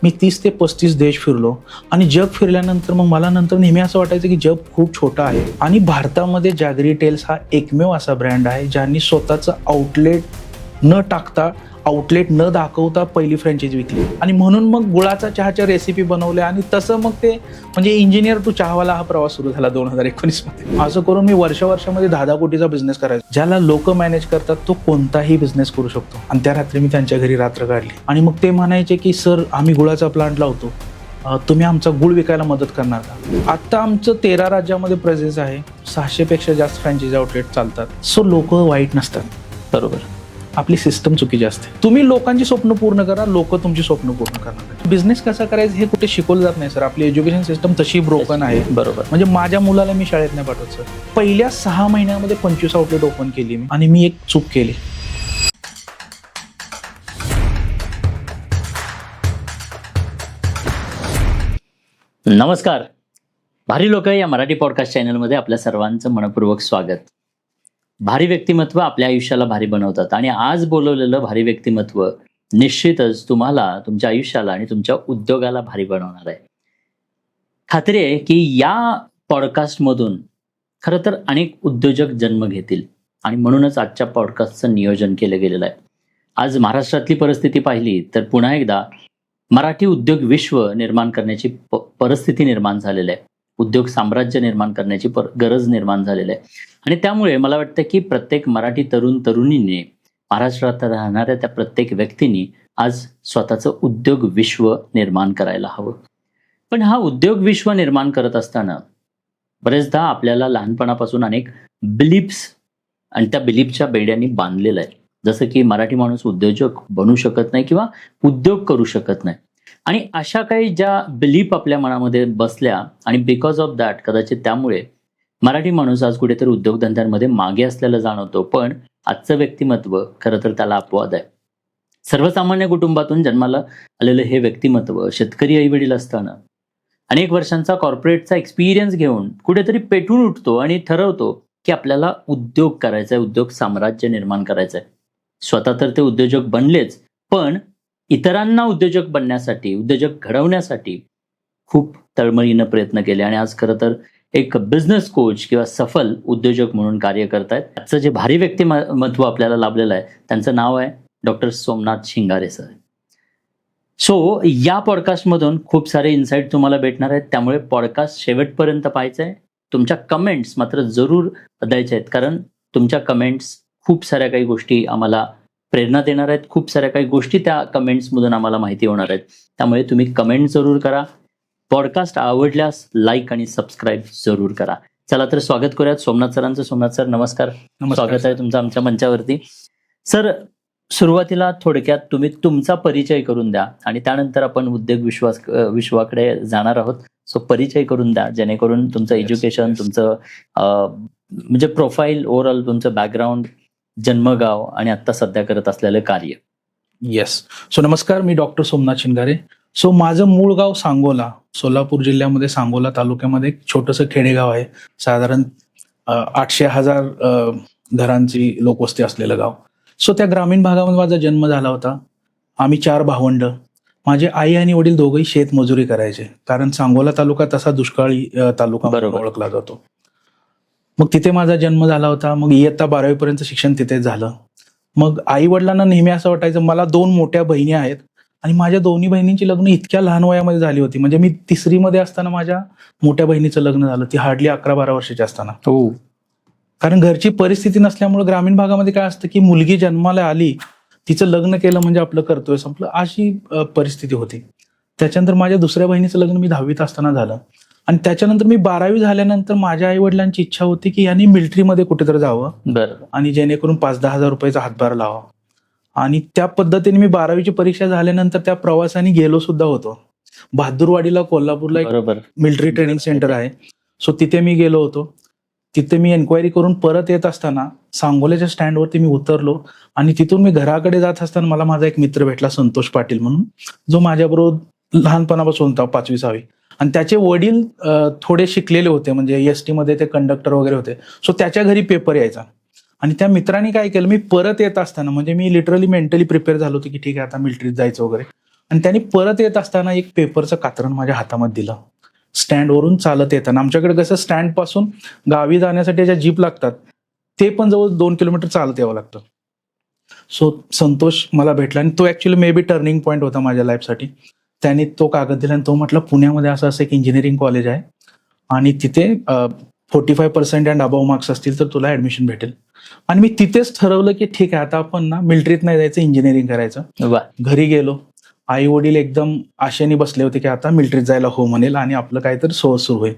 मी 30 ते 35 देश फिरलो आणि जग फिरल्यानंतर मग मला नंतर नेहमी असं वाटायचं की जग खूप छोटं आहे आणि भारतामध्ये जॅगरी टेल्स हा एकमेव असा ब्रँड आहे ज्यांनी स्वतःचं आउटलेट न टाकता, आउटलेट न दाखवता पहिली फ्रँचायझी विकली. आणि म्हणून मग गुळाचा चहाच्या रेसिपी बनवल्या आणि तसं मग ते म्हणजे इंजिनियर टू चहावाला हा प्रवास सुरू झाला 2019 मध्ये. असं करून मी वर्षामध्ये 10 कोटीचा बिझनेस करायचा. ज्याला लोक मॅनेज करतात तो कोणताही बिझनेस करू शकतो. आणि त्या रात्री मी त्यांच्या घरी रात्र काढली आणि मग ते म्हणायचे की सर आम्ही गुळाचा प्लांट लावतो, तुम्ही आमचा गुळ विकायला मदत करणार का? आता आमचं 13 राज्यामध्ये प्रेझेन्स आहे. 600 पेक्षा जास्त फ्रँचायझी आउटलेट चालतात. सो लोक वाईट नसतात. बरोबर. आपली सिस्टम चुकीची असते. तुम्ही लोकांची स्वप्न पूर्ण करा, लोक तुमची स्वप्न पूर्ण करणार. बिझनेस कसा करायचं हे कुठे शिकवलं जात नाही सर. आपली एज्युकेशन सिस्टम तशी ब्रोकन आहे. बरोबर. म्हणजे माझ्या मुलाला मी शाळेत नाही पाठवत सर. पहिल्या 6 महिन्यामध्ये 25 आउटलेट ओपन केली मी आणि मी एक चूक केली. नमस्कार. भारी लोक या मराठी पॉडकास्ट चॅनलमध्ये आपल्या सर्वांचं मनपूर्वक स्वागत. भारी व्यक्तिमत्व आपल्या आयुष्याला भारी बनवतात आणि आज बोलवलेलं भारी व्यक्तिमत्व निश्चितच तुम्हाला, तुमच्या आयुष्याला आणि तुमच्या उद्योगाला भारी बनवणार आहे. खात्री आहे की या पॉडकास्टमधून खरं तर अनेक उद्योजक जन्म घेतील आणि म्हणूनच आजच्या पॉडकास्टचं नियोजन केलं गेलेलं आहे. आज महाराष्ट्रातली परिस्थिती पाहिली तर पुन्हा एकदा मराठी उद्योग विश्व निर्माण करण्याची परिस्थिती निर्माण झालेली आहे. उद्योग साम्राज्य निर्माण करण्याची गरज निर्माण झालेली आहे आणि त्यामुळे मला वाटतं की प्रत्येक मराठी तरुणीने, महाराष्ट्रात राहणाऱ्या त्या प्रत्येक व्यक्तींनी आज स्वतःचं उद्योग विश्व निर्माण करायला हवं. पण हा उद्योग विश्व निर्माण करत असताना बरेचदा आपल्याला लहानपणापासून अनेक बिलीफ्स आणि त्या बिलीफच्या बेड्यांनी बांधलेलं आहे. जसं की मराठी माणूस उद्योजक बनू शकत नाही किंवा उद्योग करू शकत नाही. आणि अशा काही ज्या बिलीफ आपल्या मनामध्ये बसल्या आणि बिकॉज ऑफ दॅट कदाचित त्यामुळे मराठी माणूस आज कुठेतरी उद्योगधंद्यांमध्ये मागे असलेलं जाणवतो. पण आजचं व्यक्तिमत्व खरं तर त्याला अपवाद आहे. सर्वसामान्य कुटुंबातून जन्माला आलेलं हे व्यक्तिमत्व शेतकरी आईवडील असताना अनेक वर्षांचा कॉर्पोरेटचा एक्सपिरियन्स घेऊन कुठेतरी पेटून उठतो आणि ठरवतो की आपल्याला उद्योग करायचा आहे, उद्योग साम्राज्य निर्माण करायचं आहे. स्वतः तर ते उद्योजक बनलेच, पण इतरांना उद्योजक बनण्यासाठी, उद्योजक घडवण्यासाठी खूप तळमळीनं प्रयत्न केले आणि आज खरं तर एक बिझनेस कोच किंवा सफल उद्योजक म्हणून कार्य करतायत. आजचं जे भारी व्यक्तिमत्व आपल्याला लाभलेलं आहे त्यांचं नाव आहे doctor Somnath Shingare sir. So या पॉडकास्टमधून खूप सारे इन्साईट तुम्हाला भेटणार आहेत. त्यामुळे पॉडकास्ट शेवटपर्यंत पाहायचं आहे. तुमच्या कमेंट्स मात्र जरूर द्यायच्या आहेत, कारण तुमच्या कमेंट्स खूप साऱ्या काही गोष्टी आम्हाला प्रेरणा देणार आहेत. खूप साऱ्या काही गोष्टी त्या कमेंट्समधून आम्हाला माहिती होणार आहेत. त्यामुळे तुम्ही कमेंट जरूर करा. पॉडकास्ट आवडल्यास लाईक आणि सबस्क्राईब जरूर करा. चला तर स्वागत करूयात सोमनाथ सरांचं. सोमनाथ सर नमस्कार. स्वागत आहे तुमचं आमच्या मंचावरती. सर, सुरुवातीला थोडक्यात तुम्ही तुमचा परिचय करून द्या आणि त्यानंतर आपण उद्योग विश्वाकडे जाणार आहोत. सो परिचय करून द्या, जेणेकरून तुमचं एज्युकेशन, तुमचं म्हणजे प्रोफाईल, ओव्हरऑल तुमचं बॅकग्राऊंड, जन्मगाव आणि आता सध्या करत असलेलं कार्य. येस. सो नमस्कार, मी डॉक्टर सोमनाथ शिंगारे. सो माझं मूळ गाव सांगोला, सोलापूर जिल्ह्यामध्ये सांगोला तालुक्यामध्ये एक छोटंसं खेडेगाव आहे. साधारण 800,000 घरांची लोकवस्ती असलेलं गाव. सो त्या ग्रामीण भागामध्ये माझा जन्म झाला होता. आम्ही 4 भावंड. माझे आई आणि वडील दोघंही शेतमजुरी करायचे, कारण सांगोला तालुका तसा दुष्काळी तालुका ओळखला जातो. मग तिथे माझा जन्म झाला होता. मग इयत्ता 12वी पर्यंत शिक्षण तिथेच झालं. मग आई वडिलांना नेहमी असं वाटायचं, मला 2 मोठ्या बहिणी आहेत आणि माझ्या दोन्ही बहिणींची लग्न इतक्या लहान वयामध्ये झाली होती. म्हणजे मी 3री मध्ये असताना माझ्या मोठ्या बहिणीचं लग्न झालं. ती हार्डली 11-12 वर्षाची असताना. कारण घरची परिस्थिती नसल्यामुळे ग्रामीण भागामध्ये काय असतं की मुलगी जन्माला आली, तिचं लग्न केलं म्हणजे आपलं कर्तव्य संपलं, अशी परिस्थिती होती. त्याच्यानंतर माझ्या दुसऱ्या बहिणीचं लग्न मी 10वीत असताना झालं आणि त्याच्यानंतर मी 12वी झाल्यानंतर माझ्या आई वडिलांची इच्छा होती की यांनी मिलिटरीमध्ये कुठेतरी जावं आणि जेणेकरून 5-10 हजार रुपयाचा हातभार लावा. आणि त्या पद्धतीने मी 12वीची परीक्षा झाल्यानंतर त्या प्रवासाने गेलो सुद्धा होतो. बहादूरवाडीला कोल्हापूरला एक मिलिटरी ट्रेनिंग सेंटर आहे. सो तिथे मी गेलो होतो. तिथे मी एन्क्वायरी करून परत येत असताना सांगोल्याच्या स्टँडवरती मी उतरलो आणि तिथून मी घराकडे जात असताना मला माझा एक मित्र भेटला, संतोष पाटील म्हणून, जो माझ्याबरोबर लहानपणापासून होता, 5वी-6वी. आणि त्याचे वडील थोडे शिकलेले होते, म्हणजे एसटी मध्ये ते कंडक्टर वगैरे होते. सो त्याच्या घरी पेपर यायचा आणि त्या मित्रांनी काय केलं, मी परत येत असताना, म्हणजे मी लिटरली मेंटली प्रिपेअर झालो होतो की ठीक आहे आता मिलिटरीत जायचं वगैरे, आणि त्यांनी परत येत असताना एक पेपरचं कात्रण माझ्या हातामध्ये दिलं. स्टँडवरून चालत येताना, आमच्याकडे कसं स्टँड पासून गावी जाण्यासाठी ज्या जीप लागतात ते पण जवळ 2 किलोमीटर चालत यावं लागतं. सो संतोष मला भेटला आणि तो actually may be turning point होता माझ्या लाईफसाठी. त्याने तो कागद दिला आणि तो म्हटला, पुण्यामध्ये असं असं एक इंजिनिअरिंग कॉलेज आहे आणि तिथे 45% अँड अबाव मार्क्स असतील तर तुला ऍडमिशन भेटेल. आणि मी तिथेच ठरवलं की ठीक आहे, आता आपण ना मिलिटरीत नाही जायचं, इंजिनिअरिंग करायचं. वा. घरी गेलो. आई वडील एकदम आशेने बसले होते की आता मिलिटरीत जायला हो म्हणेल आणि आपलं काहीतरी सोर्स सुरू होईल.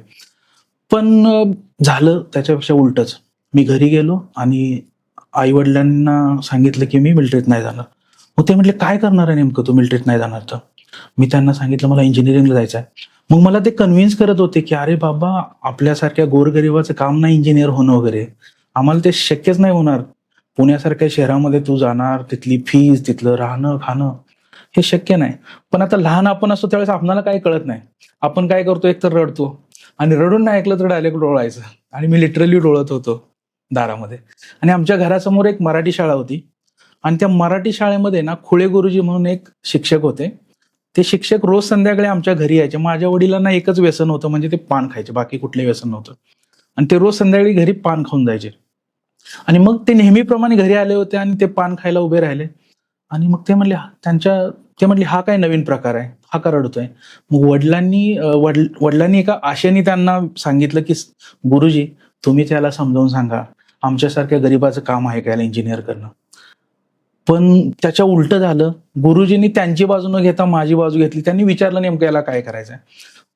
पण झालं त्याच्यापेक्षा उलटच. मी घरी गेलो आणि आई वडिलांना सांगितलं की मी मिलिटरीत नाही जाणार. मग ते म्हटले, काय करणार आहे नेमकं तू मिलिटरीत नाही जाणार तर? मी त्यांना सांगितलं मला इंजिनिअरिंगला जायचं आहे. मग मला ते कन्व्हिन्स करत होते की अरे बाबा, आपल्यासारख्या गोरगरिबाचं काम नाही इंजिनियर होणं वगैरे, आम्हाला ते शक्यच नाही होणार. पुण्यासारख्या शहरामध्ये तू जाणार, तिथली फीज, तिथलं राहणं खाणं हे शक्य नाही. पण आता लहान आपण असतो त्यावेळेस आपल्याला काही कळत नाही. आपण काय करतो, एक तर रडतो आणि रडून नाही ऐकलं तर डायरेक्ट डोळायचं. आणि मी लिटरली डोळत होतो दारामध्ये. आणि आमच्या घरासमोर एक मराठी शाळा होती आणि त्या मराठी शाळेमध्ये ना खुळे गुरुजी म्हणून एक शिक्षक होते. ते शिक्षक रोज संध्याकाळी आमच्या घरी यायचे. माझ्या वडिलांना एकच व्यसन होतं, म्हणजे ते पान खायचे, बाकी कुठले व्यसन नव्हतं. आणि ते रोज संध्याकाळी घरी पान खाऊन जायचे. आणि मग ते नेहमीप्रमाणे घरी आले होते आणि ते पान खायला उभे राहिले. आणि मग ते म्हणले हा काय नवीन प्रकार आहे, हा का रडतोय? मग वडिलांनी एका आशेने त्यांना सांगितलं की गुरुजी तुम्ही त्याला समजावून सांगा, आमच्यासारख्या गरीबाचं काम आहे का याला इंजिनियर करणं? पण त्याच्या उलट झालं. गुरुजींनी त्यांची बाजू न घेता माझी बाजू घेतली. त्यांनी विचारलं नेमकं याला काय करायचंय.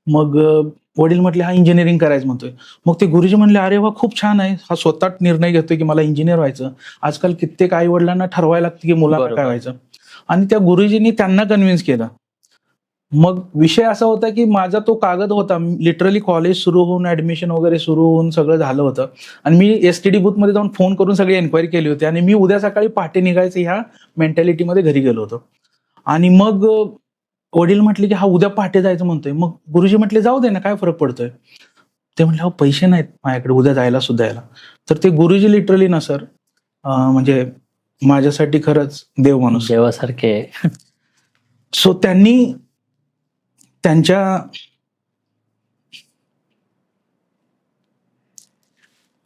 मग वडील म्हटले हा इंजिनिअरिंग करायचं म्हणतोय. मग ते गुरुजी म्हणले अरे वा, खूप छान आहे, हा स्वतः निर्णय घेतोय की मला इंजिनियर व्हायचं. आजकाल कित्येक आई वडिलांना ठरवायला लागतं की मुलांना काय व्हायचं. आणि त्या गुरुजींनी त्यांना कन्व्हिन्स केलं. मग विषय असा होता की माझा तो कागद होता, लिटरली कॉलेज सुरू होऊन ऍडमिशन वगैरे सुरू होऊन सगळं झालं होतं. आणि मी एसटीडी बूथ मध्ये जाऊन फोन करून सगळी एन्क्वायरी केली होती आणि मी उद्या सकाळी पहाटे निघायचं ह्या मेंटॅलिटीमध्ये घरी गेलो होतो. आणि मग वडील म्हटले की हा उद्या पहाटे जायचं म्हणतोय. मग गुरुजी म्हटले जाऊ दे ना, काय फरक पडतोय. ते म्हटले हो पैसे नाहीत माझ्याकडे उद्या जायला सुद्धा यायला. तर ते गुरुजी लिटरली ना सर, म्हणजे माझ्यासाठी खरंच देव माणूस, देवासारखे. सो त्यांनी त्यांच्या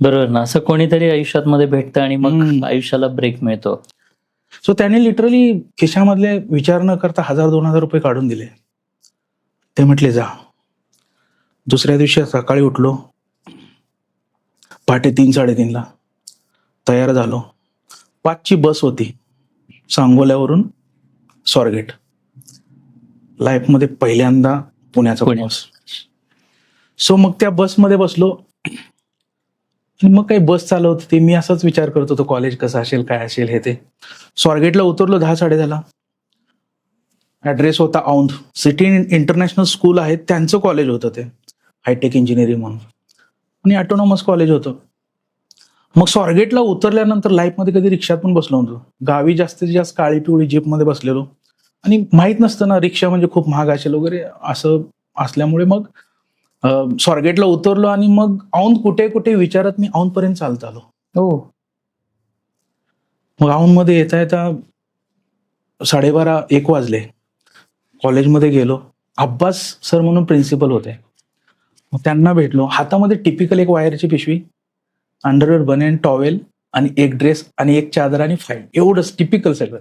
बरोबर ना, असं कोणीतरी आयुष्यात मध्ये भेटतं आणि मग आयुष्याला ब्रेक मिळतो. सो त्यांनी लिटरली खिशामधले विचार न करता 1000-2000 रुपये काढून दिले. ते म्हटले जा. दुसऱ्या दिवशी सकाळी उठलो, पहाटे 3-3:30 तयार झालो. 5ची बस होती सांगोल्यावरून स्वारगेट. लाईफमध्ये पहिल्यांदा पुण्याचा प्रवास. सो मग त्या बसमध्ये बसलो आणि मग काही बस चालवत होती. मी असाच विचार करत होतो कॉलेज कसं असेल, काय असेल हे ते. स्वारगेटला उतरलो 10-10:30. ऍड्रेस होता औंध. सिटी इंटरनॅशनल स्कूल आहे, त्यांचं कॉलेज होतं ते, हायटेक इंजिनिअरिंग म्हणून, आणि ऑटोनॉमस कॉलेज होतं. मग स्वारगेटला उतरल्यानंतर लाईफमध्ये कधी रिक्षात पण बसलो नव्हतो. गावी जास्तीत जास्त काळी पिवळी जीपमध्ये बसलेलो आणि माहित नसतं ना रिक्षा म्हणजे खूप महाग असेल वगैरे असं असल्यामुळे मग स्वारगेटला उतरलो आणि मग औंध कुठे कुठे विचारत मी औंधपर्यंत चालत आलो. हो. मग औंधमध्ये येता येता 12:30-1 वाजले. कॉलेजमध्ये गेलो. अब्बास सर म्हणून प्रिन्सिपल होते. मग त्यांना भेटलो. हातामध्ये टिपिकल एक वायरची पिशवी, अंडरवेअर, बनियन, टॉवेल आणि एक ड्रेस आणि एक चादर आणि फाईल, एवढंच टिपिकल सगळं.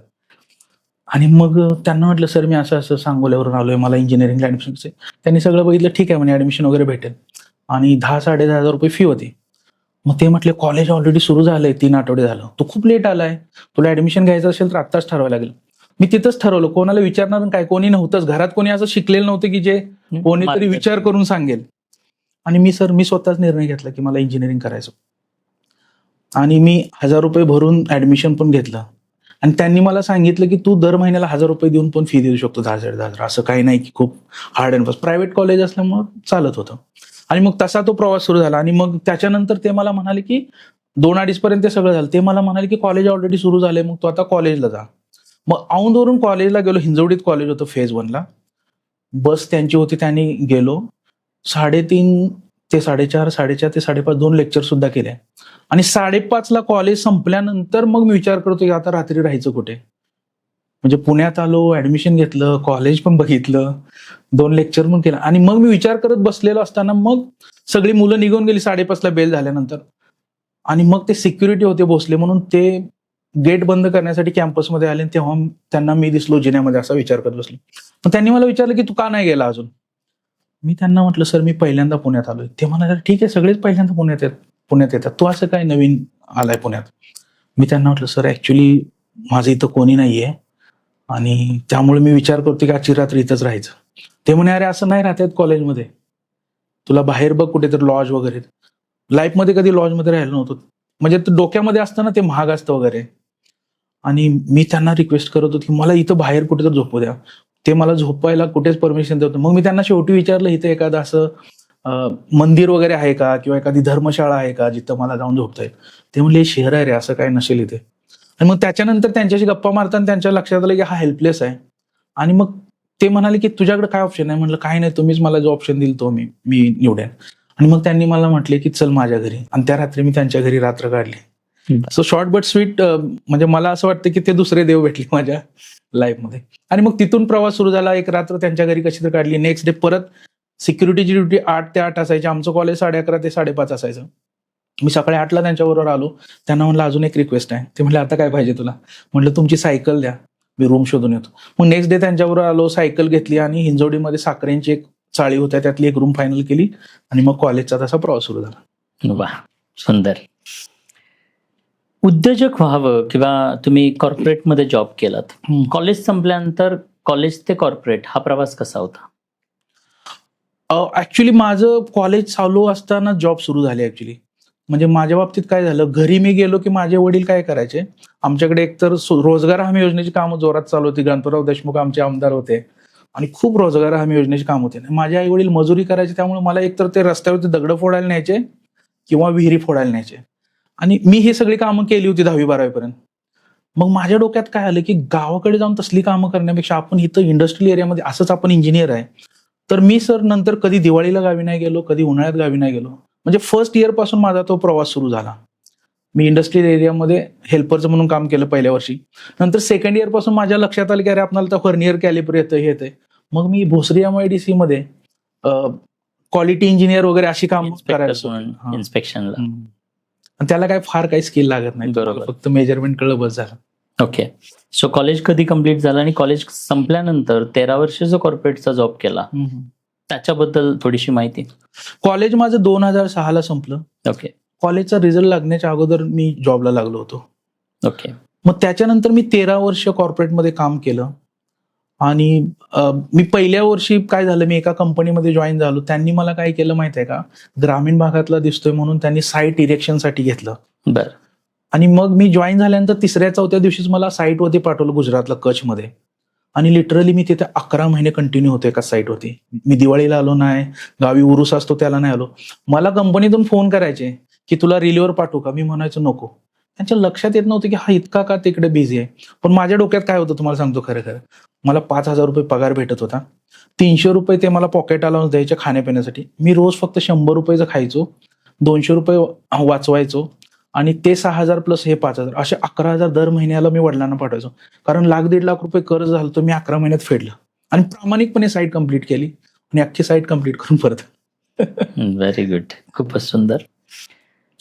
आणि मग त्यांना म्हटलं सर मी असं असं सांगोल्यावरून आलोय, मला इंजिनिअरिंगला ऍडमिशन. त्यांनी सगळं बघितलं, ठीक आहे म्हणे ऍडमिशन वगैरे भेटेल. आणि 10-10,500 रुपये फी होती. मग ते म्हटले कॉलेज ऑलरेडी सुरू झालंय, 3 आठवडे झालं, तू खूप लेट आलाय, तुला ऍडमिशन घ्यायचं असेल तर आत्ताच ठरवायला लागेल. मी तिथंच ठरवलं, कोणाला विचारणार काय, कोणी नव्हतंच घरात, कोणी असं शिकलेलं नव्हतं की जे कोणीतरी विचार करून सांगेल. आणि मी स्वतःच निर्णय घेतला की मला इंजिनिअरिंग करायचं. आणि मी 1000 रुपये भरून ऍडमिशन पण घेतलं. आणि त्यांनी मला सांगितलं की तू दर महिन्याला 1000 रुपये देऊन पण फी देऊ शकतो, 10,000. असं काही नाही की खूप hard and fast, private college असल्यामुळं चालत होतं. आणि मग तसा तो प्रवास सुरू झाला. आणि मग त्याच्यानंतर ते मला म्हणाले की 2-2:30 पर्यंत सगळं झालं. ते मला म्हणाले की कॉलेज ऑलरेडी सुरू झाले, मग तू आता कॉलेजला जा. मग औंधवरून कॉलेजला गेलो. हिंजवडीत कॉलेज होतं फेज 1ला. बस त्यांची होती, त्यांनी गेलो. 3:30 ते 4:30, 4:30 ते 5:30 2 लेक्चर सुद्धा केले. आणि 5:30ला कॉलेज संपल्यानंतर मग मी विचार करतो की आता रात्री राहायचं कुठे. म्हणजे पुण्यात आलो, ऍडमिशन घेतलं, कॉलेज पण बघितलं, 2 लेक्चर पण केलं आणि मग मी विचार करत बसलेलो असताना मग सगळी मुलं निघून गेली 5:30ला बेल झाल्यानंतर आणि मग ते सिक्युरिटी होते भोसले म्हणून ते गेट बंद करण्यासाठी कॅम्पसमध्ये आले आणि तेव्हा त्यांना मी दिसलो जिन्यामध्ये असा विचार करत बसलो. मग त्यांनी मला विचारलं की तू का नाही गेला अजून. मी त्यांना म्हटलं सर मी पहिल्यांदा पुण्यात आलोय. ते म्हणाले ठीक आहे सगळेच पहिल्यांदा पुण्यात येतात तू असं काय नवीन आलाय पुण्यात. मी त्यांना म्हटलं सर ऍक्च्युली माझं इथं कोणी नाहीये आणि त्यामुळे मी विचार करतो की आजची रात्र इथंच राहायचं. ते म्हणे अरे असं नाही राहत कॉलेजमध्ये, तुला बाहेर बघ कुठेतरी लॉज वगैरे. लाईफमध्ये कधी लॉजमध्ये राहिलो नव्हतो, म्हणजे ते डोक्यामध्ये असतं ना ते महाग असतं वगैरे. आणि मी त्यांना रिक्वेस्ट करत होतो की मला इथं बाहेर कुठेतरी झोपू द्या. ते मला झोपायला कुठेच परमिशन देत. मग मी त्यांना शेवटी विचारलं इथं एखादं असं मंदिर वगैरे आहे का किंवा एखादी धर्मशाळा आहे का जिथं मला जाऊन झोपता येईल. ते म्हणले शहर आहे रे, असं काय नसेल इथे. आणि मग त्याच्यानंतर त्यांच्याशी गप्पा मारताना त्यांच्या लक्षात आलं की हा हेल्पलेस आहे. आणि मग ते म्हणाले की तुझ्याकडे काय ऑप्शन आहे. म्हणलं काय नाही, तुम्हीच मला जो ऑप्शन दिल तो मी निवडेन. आणि मग त्यांनी मला म्हटले की चल माझ्या घरी, आणि त्या रात्री मी त्यांच्या घरी रात्र काढली. सो शॉर्ट बट स्वीट, म्हणजे मला असं वाटतं की ते दुसरे देव भेटले माझ्या लाईफमध्ये. आणि मग तिथून प्रवास सुरू झाला. एक रात्र त्यांच्या घरी कशी तर काढली. नेक्स्ट डे परत सिक्युरिटीची ड्युटी 8 ते 8 असायची. आमचं कॉलेज 11:30 ते 5:30 असायचं. मी सकाळी 8ला त्यांच्याबरोबर आलो. त्यांना म्हणलं अजून एक रिक्वेस्ट आहे. ते म्हणले आता काय पाहिजे तुला. म्हटलं तुमची सायकल द्या, मी रूम शोधून येतो. मग नेक्स्ट डे त्यांच्याबरोबर आलो, सायकल घेतली आणि हिंजवडीमध्ये साखरेंची एक चाळी होत्या त्यातली एक रूम फायनल केली आणि मग कॉलेजचा तसा प्रवास सुरू झाला. वा, सुंदर. उद्योजक व्हावं किंवा तुम्ही कॉर्पोरेटमध्ये जॉब केलात, कॉलेज संपल्यानंतर कॉलेज ते कॉर्पोरेट हा प्रवास कसा होता? ऍक्च्युली माझं कॉलेज चालू असताना जॉब सुरू झाले. ऍक्च्युली म्हणजे माझ्या बाबतीत काय झालं, घरी मी गेलो की माझे वडील काय करायचे, आमच्याकडे एकतर रोजगार हमी योजनेची कामं जोरात चालू होती. गणपतराव देशमुख आमचे आमदार होते आणि खूप रोजगार हमी योजनेची काम होते. माझे आई वडील मजुरी करायचे, त्यामुळे मला एकतर ते रस्त्यावरती दगड फोडायला न्यायचे किंवा विहिरी फोडायला न्यायचे. आणि मी ही सगळी कामं केली होती 10वी-12वी पर्यंत. मग माझ्या डोक्यात काय आलं की गावाकडे जाऊन तसली कामं करण्यापेक्षा आपण इथं इंडस्ट्रियल एरियामध्ये, असंच आपण इंजिनियर आहे तर मी सर नंतर कधी दिवाळीला गावी नाही गेलो, कधी उन्हाळ्यात गावी नाही गेलो. म्हणजे फर्स्ट इयर पासून माझा तो प्रवास सुरू झाला. मी इंडस्ट्रियल एरियामध्ये हेल्परचं म्हणून काम केलं पहिल्या वर्षी. नंतर सेकंड इयर पासून माझ्या लक्षात आलं की अरे आपल्याला तर व्हर्नियर कॅलिपर येतं, हे येते. मग मी भोसरी MIDC मध्ये क्वालिटी इंजिनियर वगैरे अशी काम करायचो इन्स्पेक्शनला. त्याला काय फार काही स्किल लागत नाही, बरोबर, फक्त मेजरमेंट कळलं बस झालं. ओके. सो कॉलेज कधी कम्प्लीट झालं आणि कॉलेज संपल्यानंतर 13 वर्ष जो कॉर्पोरेटचा जॉब केला त्याच्याबद्दल थोडीशी माहिती. कॉलेज माझं 2006ला संपलं. ओके. कॉलेजचा रिझल्ट लागण्याच्या अगोदर मी जॉबला लागलो होतो. ओके. मग त्याच्यानंतर मी 13 वर्ष कॉर्पोरेटमध्ये काम केलं. आणि मी पहिल्या वर्षी काय झालं, मी एका कंपनीमध्ये जॉईन झालो. त्यांनी मला काय केलं माहिती आहे का, ग्रामीण भागातला दिसतोय म्हणून त्यांनी साईट इरेक्शनसाठी घेतलं. बरं. आणि मग मी जॉईन झाल्यानंतर 3ऱ्या-4थ्या दिवशीच मला साईटवरती पाठवलं गुजरातला, कच्छमध्ये. आणि लिटरली मी तिथे 11 महिने कंटिन्यू होते एका साईटवरती. मी दिवाळीला आलो नाही, गावी उरूस असतो त्याला नाही आलो. मला कंपनीतून फोन करायचे की तुला रिलीवर पाठवू का. मी म्हणायचो नको. त्यांच्या लक्षात येत नव्हतं की हा इतका का तिकडे बिझी आहे. पण माझ्या डोक्यात काय होतं तुम्हाला सांगतो खरं खरं, मला 5,000 रुपये पगार भेटत होता. 300 रुपये ते मला पॉकेट अलाउन्स द्यायचे खाण्यापिण्यासाठी. मी रोज फक्त 100 रुपयेचं खायचो, 200 रुपये वाचवायचो आणि ते 6,000 प्लस हे 5,000, असे 11,000 दर महिन्याला मी वडिलांना पाठवायचो. कारण 1,00,000-1.5 लाख रुपये कर्ज झालं तर मी 11 महिन्यात फेडलं आणि प्रामाणिकपणे साईट कंप्लीट केली आणि अख्खी साईट कंप्लीट करून परत. व्हेरी गुड, खूपच सुंदर.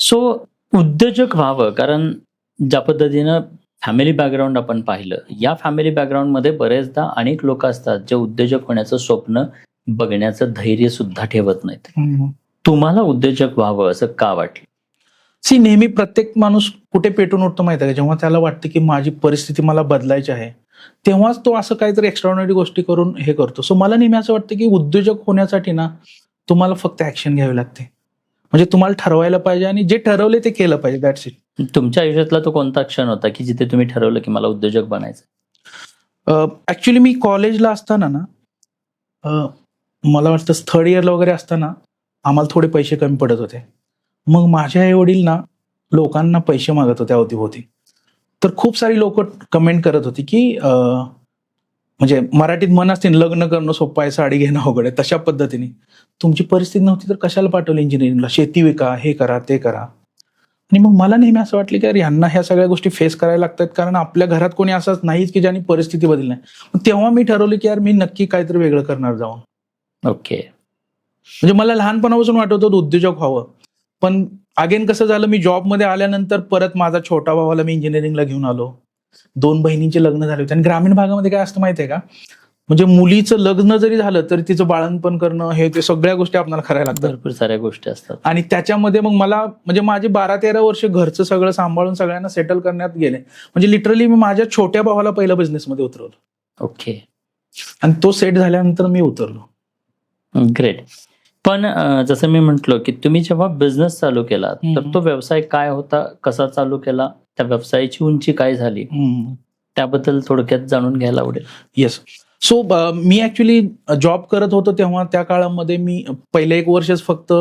सो उद्योजक व्हावं, कारण ज्या पद्धतीनं फॅमिली बॅकग्राऊंड आपण पाहिलं, या फॅमिली बॅकग्राऊंडमध्ये बरेचदा अनेक लोक असतात जे उद्योजक होण्याचं स्वप्न बघण्याचं धैर्य सुद्धा ठेवत नाहीत. तुम्हाला उद्योजक व्हावं असं का वाटलं? नेहमी प्रत्येक माणूस कुठे पेटून उठतो माहिती आहे का, जेव्हा त्याला वाटतं की माझी परिस्थिती मला बदलायची आहे, तेव्हाच तो असं काहीतरी एक्स्ट्राऑर्डिनरी गोष्टी करून हे करतो. सो मला नेहमी असं वाटतं की उद्योजक होण्यासाठी ना तुम्हाला फक्त ऍक्शन घ्यावी लागते. म्हणजे तुम्हाला ठरवायला पाहिजे आणि जे ठरवले ते केलं पाहिजे, दॅट्स इट. तुमच्या आयुष्यातला तो कोणता क्षण होता की जिथे तुम्ही ठरवलं की मला उद्योजक बनायचं? ऍक्च्युली मी कॉलेजला असताना ना, मला वाटतं 3rd इयरला वगैरे असताना आम्हाला थोडे पैसे कमी पडत होते. मग माझे आई वडील ना लोकांना पैसे मागत होते अवतीभोवती. तर खूप सारी लोक कमेंट करत होती की म्हणजे मराठीत म्हण असते, लग्न करणं सोपं आहे, साडी घेणं अवघड आहे, तशा पद्धतीने. तुमची परिस्थिती नव्हती तर कशाला पाठवलं इंजिनिअरिंगला, शेती विका, हे करा ते करा. आणि मग मला नेहमी असं वाटलं की अरे यांना ह्या सगळ्या गोष्टी फेस करायला लागतात, कारण आपल्या घरात कोणी असंच नाहीच की ज्यांनी परिस्थिती बदलली नाही. मग तेव्हा मी ठरवलं की यार मी नक्की काहीतरी वेगळं करणार जाऊन. ओके. म्हणजे मला लहानपणापासून वाटत होतं उद्योजक व्हावं, पण अगेन कसं झालं, मी जॉबमध्ये आल्यानंतर परत माझा छोटा भावाला मी इंजिनिअरिंगला घेऊन आलो. 2 बहिणींचे लग्न झाले होते. आणि ग्रामीण भागामध्ये काय असतं माहितीये का, म्हणजे मुलीचं लग्न जरी झालं तरी तिचं बाळंतपण करणं, हे ते सगळ्या गोष्टी आपल्याला करायला लागतात. भरपूर साऱ्या गोष्टी असतात. आणि त्याच्यामध्ये मग मला म्हणजे माझे 12-13 वर्ष घरचं सगळं सांभाळून सगळ्यांना सेटल करण्यात गेले. म्हणजे लिटरली मी माझ्या छोट्या भावाला पहिलं बिझनेसमध्ये उतरवलं ओके. आणि तो सेट झाल्यानंतर मी उतरलो. ग्रेट. पण जसं मी म्हटलो की तुम्ही जेव्हा बिझनेस चालू केला तर तो व्यवसाय काय होता, कसा चालू केला, त्या व्यवसायाची उंची काय झाली, त्याबद्दल थोडक्यात जाणून घ्यायला आवडेल. येस. सो मी ऍक्च्युली जॉब करत होतो तेव्हा त्या काळामध्ये मी पहिले 1 वर्षच फक्त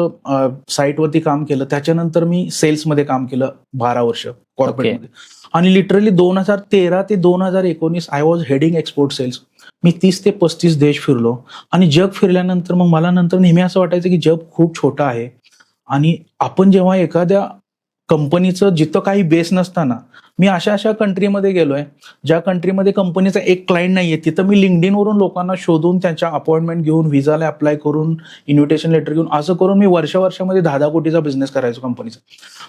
साईटवरती काम केलं. त्याच्यानंतर मी सेल्समध्ये काम केलं 12 वर्ष कॉर्पोरेटमध्ये. आणि लिटरली 2013 ते 2019 I was heading export sales. मी 30 ते 35 देश फिरलो. आणि जग फिरल्यानंतर मग मला नंतर नेहमी असं वाटायचं की जग खूप छोटं आहे. आणि आपण जेव्हा एखाद्या कंपनीचं जिथं काही बेस नसताना, मी अशा कंट्रीमध्ये गेलोय ज्या कंट्रीमध्ये कंपनीचा एक क्लायंट नाहीये, तिथं मी लिंक्डइनवरून लोकांना शोधून त्यांच्या अपॉइंटमेंट घेऊन व्हिसाला अप्लाय करून इन्व्हिटेशन लेटर घेऊन असं करून मी वर्षामध्ये 10-10 कोटीचा बिझनेस करायचो कंपनीचा.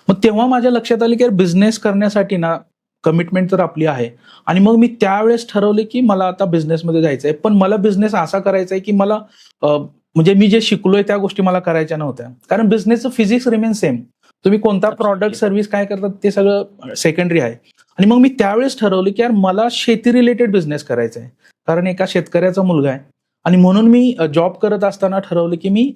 मग तेव्हा माझ्या लक्षात आलं की बिझनेस करण्यासाठी ना कमिटमेंट तर आपली आहे. आणि मग मी त्यावेळेस ठरवले की मला आता बिझनेसमध्ये जायचंय. पण मला बिझनेस असा करायचा आहे की मला म्हणजे मी जे शिकलोय त्या गोष्टी मला करायच्या नव्हत्या, कारण बिझनेसचं फिजिक्स रिमेन सेम. तुम्ही कोणता प्रॉडक्ट सर्व्हिस काय करतात ते सगळं सेकंडरी आहे. आणि मग मी त्यावेळेस ठरवलं की यार मला शेती रिलेटेड बिझनेस करायचा आहे, कारण एका शेतकऱ्याचा मुलगा आहे. आणि म्हणून मी जॉब करत असताना ठरवलं की मी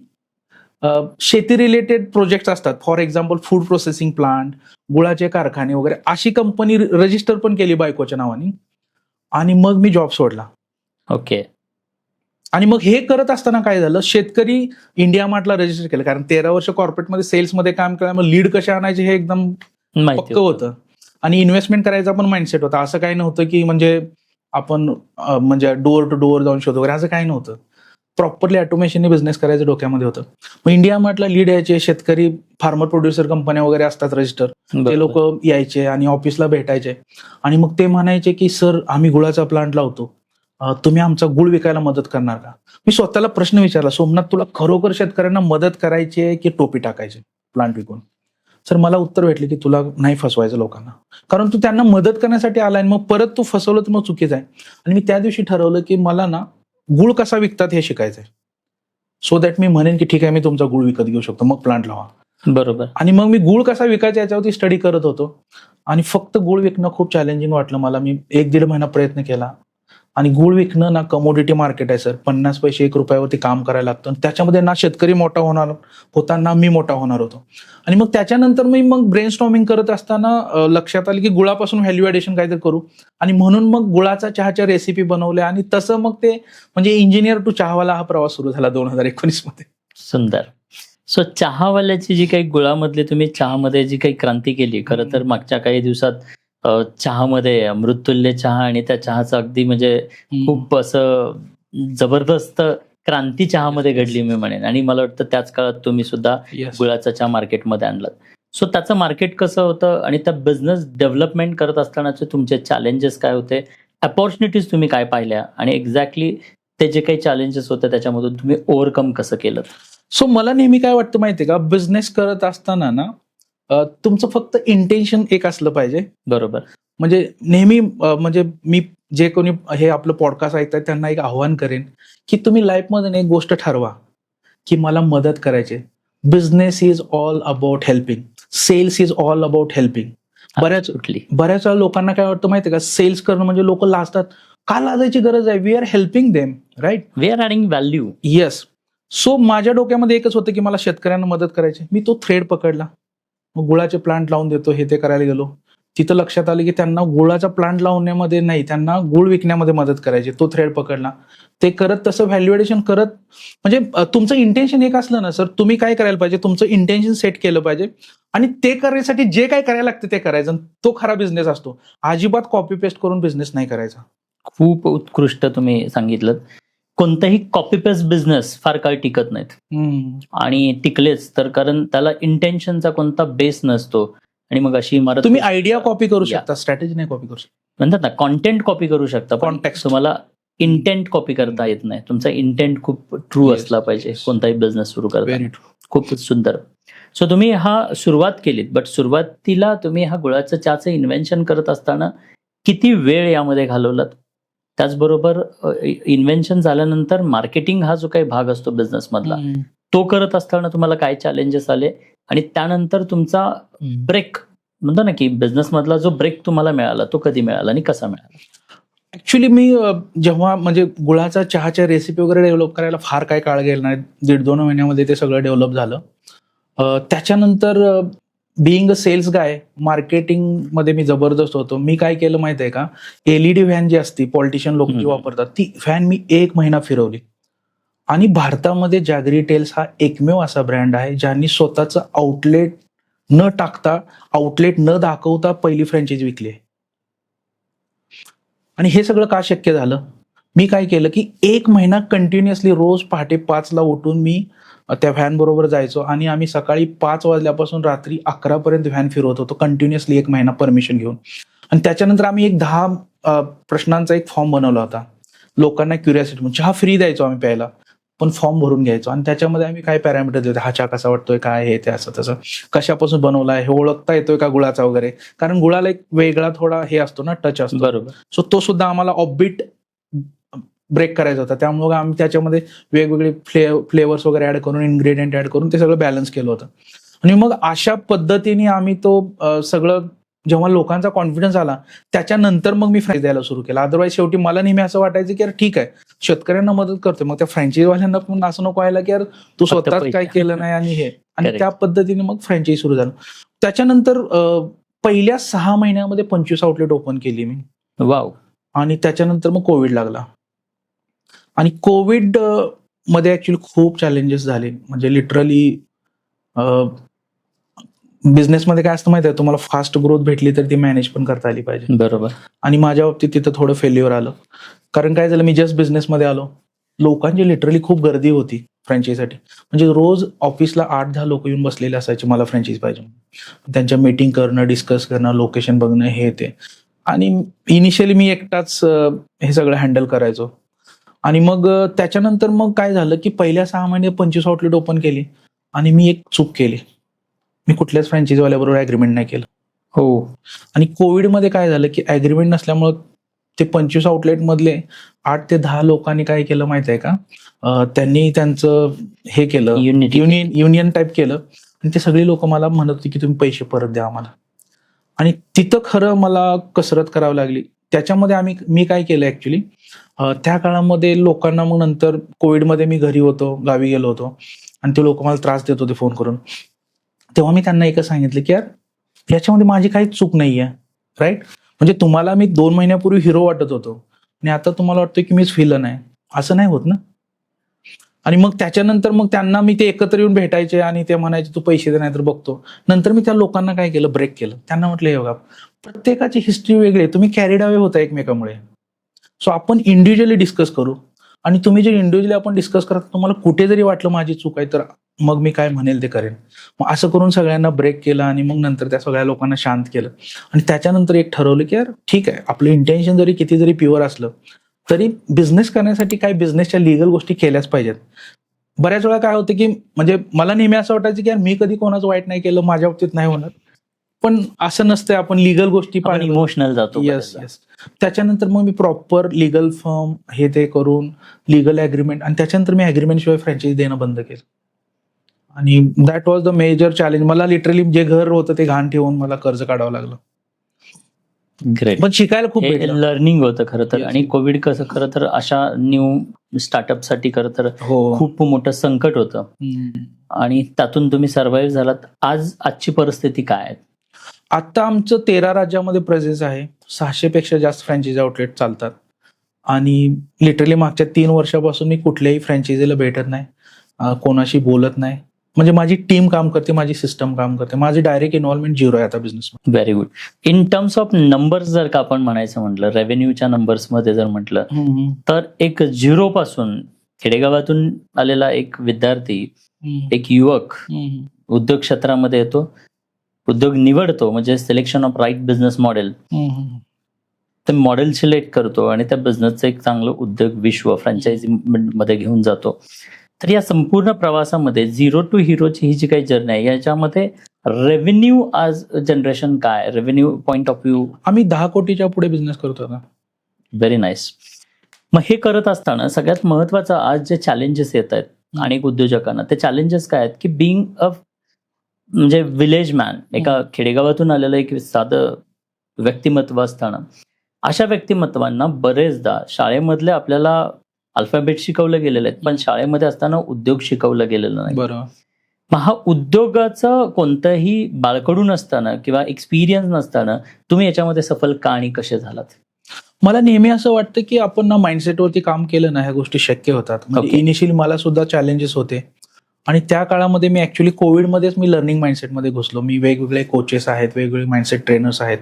शेती रिलेटेड प्रोजेक्ट असतात, for example food processing plant, गुळाचे कारखाने वगैरे, अशी कंपनी रजिस्टर पण केली बायकोच्या नावाने. आणि मग मी जॉब सोडला. ओके. आणि मग हे करत असताना काय झालं, शेतकरी इंडिया मार्टला रजिस्टर केलं, कारण 13 वर्ष कॉर्पोरेटमध्ये सेल्समध्ये काम केल्यामुळे लीड कसे आणायचे हे एकदम पक्क होतं. आणि इन्व्हेस्टमेंट करायचा पण माइंडसेट होता. असं काही नव्हतं की म्हणजे आपण म्हणजे डोअर टू डोअर जाऊन शोध वगैरे असं काही नव्हतं. प्रॉपरली ऑटोमेशनने बिझनेस करायचं डोक्यामध्ये होतं. मग इंडिया मार्टला लीड यायचे शेतकरी, फार्मर प्रोड्युसर कंपन्या वगैरे असतात रजिस्टर, ते लोक यायचे आणि ऑफिसला भेटायचे. आणि मग ते म्हणायचे की सर आम्ही गुळाचा प्लांट लावतो, तुम्ही आमचा गुळ विकायला मदत करणार का? मी स्वतःला प्रश्न विचारला, सोमनाथ तुला खरोखर शेतकऱ्यांना मदत करायची आहे की टोपी टाकायची प्लांट विकून? सर मला उत्तर भेटले की तुला नाही फसवायचं लोकांना, कारण तू त्यांना मदत करण्यासाठी आलाय, मग परत तू फसवलं तर मग चुकीचं आहे. आणि मी त्या दिवशी ठरवलं की मला ना गुळ कसा विकतात हे शिकायचंय, सो दॅट मी म्हणेन की ठीक आहे मी तुमचा गुळ विकत घेऊ शकतो, मग प्लांट लावा. बरोबर. आणि मग मी गुळ कसा विकायचा याच्यावरती स्टडी करत होतो. आणि फक्त गुळ विकणं खूप चॅलेंजिंग वाटलं मला. मी 1-1.5 महिना प्रयत्न केला. आणि गुळ विकणं ना कमोडिटी मार्केट आहे सर, 50 पैसे 1 रुपयावरती काम करायला लागतं. त्याच्यामध्ये ना शेतकरी मोठा होणार होता ना मी मोठा होणार होतो. आणि मग त्याच्यानंतर मी ब्रेनस्टॉर्मिंग करत असताना लक्षात आलं की गुळापासून व्हॅल्यू ॲडिशन काहीतरी करू. आणि म्हणून मग गुळाचा चहाच्या रेसिपी बनवल्या. आणि तसं मग ते म्हणजे इंजिनियर टू चहावाला हा प्रवास सुरू झाला 2019 मध्ये. सुंदर. सो चहावाल्याची जी काही गुळामधली तुम्ही चहामध्ये जी काही क्रांती केली, खरं तर मागच्या काही दिवसात चहामध्ये अमृततुल्य चहा आणि त्या चहाचं अगदी म्हणजे खूप असं जबरदस्त क्रांती चहामध्ये घडली मी म्हणेन. आणि मला वाटतं त्याच काळात तुम्ही सुद्धा गुळाचा चहा मार्केटमध्ये आणलात. सो त्याचं मार्केट कसं होतं आणि त्या बिझनेस डेव्हलपमेंट करत असतानाचे तुमचे चॅलेंजेस काय होते, अपॉर्च्युनिटीज तुम्ही काय पाहिल्या, आणि एक्झॅक्टली ते जे काही चॅलेंजेस होते त्याच्यामधून तुम्ही ओव्हरकम कसं केलं? सो मला नेहमी काय वाटतं माहितीये का, बिझनेस करत असताना ना तुमचं फक्त इंटेन्शन एक असलं पाहिजे. बरोबर. म्हणजे नेहमी म्हणजे मी जे कोणी हे आपलं पॉडकास्ट ऐकतात त्यांना एक आव्हान करेन की तुम्ही लाईफमध्ये एक गोष्ट ठरवा की मला मदत करायची. Business is all about helping, sales is all about helping. बऱ्याच वेळा लोकांना काय वाटतं माहितीये का, सेल्स करणं म्हणजे लोक लाजतात. का लाजायची गरज आहे? We are helping them, right? We are adding value. Yes. So माझ्या डोक्यामध्ये एकच होतं की मला शेतकऱ्यांना मदत करायची. मी तो थ्रेड पकडला. मग गुळाचे प्लांट लावून देतो हे ते करायला गेलो. तिथं लक्षात आलं की त्यांना गुळाचा प्लांट लावण्यामध्ये नाही, त्यांना गुळ विकण्यामध्ये मदत करायची. तो थ्रेड पकडला. ते करत तसं व्हॅल्युएशन करत, म्हणजे तुमचं इंटेन्शन एक असलं ना सर, तुम्ही काय करायला पाहिजे, तुमचं इंटेन्शन सेट केलं पाहिजे आणि ते करण्यासाठी जे काय करायला लागतं ते करायचं. तो खरा बिझनेस असतो. अजिबात कॉपी पेस्ट करून बिझनेस नाही करायचा. खूप उत्कृष्ट तुम्ही सांगितलं. कोणताही कॉपी पेस्ट बिझनेस फार काळ टिकत नाहीत. आणि टिकलेच तर कारण त्याला इंटेन्शनचा कोणता बेस नसतो. आणि मग अशी इमारत तुम्ही आयडिया कॉपी करू या. शकता, स्ट्रॅटेजी नाही कॉपी करू शकता. म्हणतात ना कॉन्टेंट कॉपी करू शकता, पण Context. तुम्हाला इंटेंट कॉपी करता येत नाही. तुमचा इंटेंट खूप ट्रू Yes, असला पाहिजे yes. कोणताही बिझनेस सुरू करता. Very true. खूप सुंदर. सो तुम्ही हा सुरुवात केलीत, बट सुरुवातीला तुम्ही हा गुळाचं चहाचं इन्व्हेन्शन करत असताना किती वेळ यामध्ये घालवलात? त्याचबरोबर इन्व्हेन्शन झाल्यानंतर मार्केटिंग हा जो काही भाग असतो बिझनेस मधला, तो करत असताना तुम्हाला काय चॅलेंजेस आले, आणि त्यानंतर तुमचा ब्रेक म्हणतो ना की बिझनेस मधला जो ब्रेक तुम्हाला मिळाला तो कधी मिळाला आणि कसा मिळाला? ऍक्च्युली मी जेव्हा म्हणजे गुळाचा चहाच्या रेसिपी वगैरे डेव्हलप करायला फार काय काळ गेला नाही, 1.5-2 महिन्यामध्ये ते सगळं डेव्हलप झालं. त्याच्यानंतर being a sales guy, marketing मध्ये मी जबरदस्त होतो. मी काय केलं माहिती आहे का, LED व्हॅन जी असती पॉलिटिशियन लोक जी वापरतात, ती व्हॅन मी 1 महिना फिरवली. आणि भारतामध्ये जॅगरी टेल्स हा एकमेव असा ब्रँड आहे ज्यांनी स्वतःचं आउटलेट न टाकता, आउटलेट न दाखवता पहिली फ्रँचायझी विकली आहे. आणि हे सगळं का शक्य झालं? मी काय केलं की 1 महिना कंटिन्युअसली रोज पहाटे 5ला उठून मी त्या व्हॅन बरोबर जायचो आणि आम्ही सकाळी 5 वाजल्यापासून रात्री 11 पर्यंत व्हॅन फिरवत होतो कंटिन्युअसली 1 महिना परमिशन घेऊन. आणि त्याच्यानंतर आम्ही एक 10 प्रश्नांचा एक फॉर्म बनवला होता. लोकांना क्युरियोसिटी म्हणून चहा फ्री द्यायचो आम्ही प्यायला, पण फॉर्म भरून घ्यायचो आणि त्याच्यामध्ये आम्ही काय पॅरामीटर देतो, हा चहा कसा वाटतोय, काय हे ते असं तसं, कशापासून बनवलाय हे ओळखता येतोय का गुळाचा वगैरे, कारण गुळाला एक वेगळा थोडा हे असतो ना, टच असतो. बरोबर. सो तो सुद्धा आम्हाला ऑफबीट ब्रेक करायचा होता. त्यामुळे आम्ही त्याच्यामध्ये वेगवेगळे फ्लेवर्स वगैरे ऍड करून, इन्ग्रेडियंट ऍड करून ते सगळं बॅलन्स केलं होतं. आणि मग अशा पद्धतीने आम्ही तो सगळं, जेव्हा लोकांचा कॉन्फिडन्स आला त्याच्यानंतर मग मी फ्रँचायझी द्यायला सुरू केला. अदरवाईज शेवटी मला नेहमी असं वाटायचं की यार ठीक आहे, शेतकऱ्यांना मदत करतोय, मग त्या फ्रँचायझीवाल्यांना पण असं नको व्हायला की यार तू स्वतःच पैसे. काय केलं नाही आणि हे. आणि Correct. त्या पद्धतीने मग फ्रँचायझी सुरू झालं. त्याच्यानंतर पहिल्या 6 महिन्यामध्ये 25 आउटलेट ओपन केली मी. वाव. आणि त्याच्यानंतर मग कोविड लागला. आणि कोविड मध्ये ऍक्च्युली खूप चॅलेंजेस झाले. म्हणजे लिटरली बिझनेसमध्ये काय असतं माहिती आहे, तुम्हाला फास्ट ग्रोथ भेटली तर ती मॅनेज पण करता आली पाहिजे. बरोबर. आणि माझ्या बाबतीत तिथं थोडं फेल्युअर आलं. कारण काय झालं, मी जस्ट बिझनेसमध्ये आलो, लोकांची लिटरली खूप गर्दी होती फ्रँचायझीसाठी. म्हणजे रोज ऑफिसला 8-10 लोक येऊन बसलेले असायचे मला फ्रँचायझी पाहिजे. त्यांच्या मीटिंग करणं, डिस्कस करणं, लोकेशन बघणं, हे ते. आणि इनिशियली मी एकटाच हे सगळं हँडल करायचो. आणि मग त्याच्यानंतर मग काय झालं की पहिल्या 6 महिने 25 आउटलेट ओपन केली आणि मी एक चूक केली, मी कुठल्याच फ्रँचायझीवाल्याबरोबर ॲग्रीमेंट नाही केलं. हो. आणि कोविडमध्ये काय झालं की ॲग्रीमेंट नसल्यामुळं ते 25 आउटलेट मधले 8 ते 10 लोकांनी काय केलं माहिती आहे का, त्यांनी त्यांचं हे केलं, युनियन टाईप केलं. आणि ते सगळी लोक मला म्हणत होती की तुम्ही पैसे परत द्या आम्हाला. आणि तिथं खरं मला कसरत करावी लागली. त्याच्यामध्ये मी काय केलं ऍक्च्युली, त्या काळामध्ये लोकांना, मग नंतर कोविडमध्ये मी घरी होतो, गावी गेलो होतो आणि ते लोक मला त्रास देत होते फोन करून. तेव्हा मी त्यांना एकच सांगितलं की यार याच्यामध्ये माझी काहीच चूक नाहीये, राईट. म्हणजे तुम्हाला मी 2 महिन्यापूर्वी हिरो वाटत होतो आणि आता तुम्हाला वाटतं की मीच व्हिलन आहे, असं नाही होत ना. आणि मग त्याच्यानंतर मग त्यांना मी ते एकत्र येऊन भेटायचे आणि ते म्हणायचे तू पैसे दे नाही तर बघतो. नंतर मी त्या लोकांना काय केलं, ब्रेक केलं. त्यांना म्हटलं हे बघा, प्रत्येकाची हिस्ट्री वेगळी आहे, तुम्ही कॅरीड अवे होता एकमेकामुळे. सो आपण इंडिव्हिज्युअली डिस्कस करू. आणि तुम्ही जे इंडिव्हिज्युअली आपण डिस्कस करता, तुम्हाला कुठे जरी वाटलं माझी चूक आहे तर मग मी काय म्हणेल ते करेन. मग असं करून सगळ्यांना ब्रेक केला आणि मग नंतर त्या सगळ्या लोकांना शांत केलं. आणि त्याच्यानंतर एक ठरवलं की यार ठीक आहे, आपलं इंटेन्शन जरी किती जरी प्युअर असलं तरी बिझनेस करण्यासाठी काही बिझनेसच्या लिगल गोष्टी केल्याच पाहिजेत. बऱ्याच वेळा काय होतं की म्हणजे मला नेहमी असं वाटायचं की यार मी कधी कोणाचं वाईट नाही केलं, माझ्या बाबतीत नाही होणार. पण असं नसतं, आपण लिगल गोष्टी इमोशनल जातो. Yes yes. त्याच्यानंतर मग मी प्रॉपर लिगल फर्म हे ते करून लिगल ॲग्रीमेंट, आणि त्याच्यानंतर मी ॲग्रीमेंट शिवाय फ्रँचायझी देणं बंद केलं. आणि that was the major challenge. मला लिटरली जे घर होतं ते घाण ठेवून मला कर्ज काढावं लागलं. ग्रेट. पण शिकायला खूप भेटलं. लर्निंग होतं खरं तर. Yes. आणि कोविड कसं खरं तर अशा न्यू स्टार्टअपसाठी खरं तर हो. खूप मोठं संकट होतं आणि त्यातून तुम्ही सर्व्हाइव्ह झालात. आजची परिस्थिती काय आहे? आता आमचं 13 राज्यामध्ये प्रेझेन्स आहे. 600 पेक्षा जास्त फ्रँचायझी आउटलेट चालतात. आणि लिटरली मागच्या 3 वर्षापासून मी कुठल्याही फ्रँचायझीला भेटत नाही, कोणाशी बोलत नाही. म्हणजे माझी टीम काम करते, माझी सिस्टम काम करते, माझी डायरेक्ट इन्व्हॉल्वमेंट 0 आहे आता बिझनेसमध्ये. Very good. In terms of numbers जर का आपण म्हणायचं म्हटलं, रेव्हेन्यूच्या नंबर्समध्ये जर म्हटलं तर एक 0 पासून खेडेगावातून आलेला एक विद्यार्थी, एक युवक उद्योग क्षेत्रामध्ये येतो, उद्योग निवडतो, म्हणजे selection of right business model, ते मॉडेल सिलेक्ट करतो आणि त्या बिझनेसचं एक चांगलं उद्योग विश्व फ्रँचायझी मध्ये घेऊन जातो. तर या संपूर्ण प्रवासामध्ये झिरो टू हिरोची ही जी काही जर्नी आहे, याच्यामध्ये रेव्हेन्यू आज जनरेशन काय, रेव्हेन्यू पॉईंट ऑफ व्ह्यू? आम्ही 10 कोटीच्या पुढे बिझनेस करतो आता. Very nice. मग हे करत असताना सगळ्यात महत्वाचं आज जे चॅलेंजेस येत आहेत अनेक उद्योजकांना, ते चॅलेंजेस काय आहेत की बिंग अ म्हणजे विलेज मॅन, एका खेडेगावातून आलेलं एक साधं व्यक्तिमत्व असताना, अशा व्यक्तिमत्वांना बरेचदा शाळेमधले आपल्याला अल्फाबेट शिकवलं गेलेलं आहे, पण शाळेमध्ये असताना उद्योग शिकवलं गेलेलं नाही. बरोबर. मग हा उद्योगाचं कोणतंही बाळकडून असताना किंवा एक्सपिरियन्स नसताना तुम्ही याच्यामध्ये सफल का आणि कसे झालात? मला नेहमी असं वाटतं की आपण ना माइंडसेटवरती काम केलं ना, ह्या गोष्टी शक्य होतात. म्हणजे Okay. इनिशियली मला सुद्धा चॅलेंजेस होते आणि त्या काळामध्ये मी ऍक्च्युली कोविडमध्येच मी लर्निंग माइंडसेटमध्ये घुसलो. मी वेगवेगळे कोचेस आहेत, वेगवेगळे माइंडसेट ट्रेनर्स आहेत,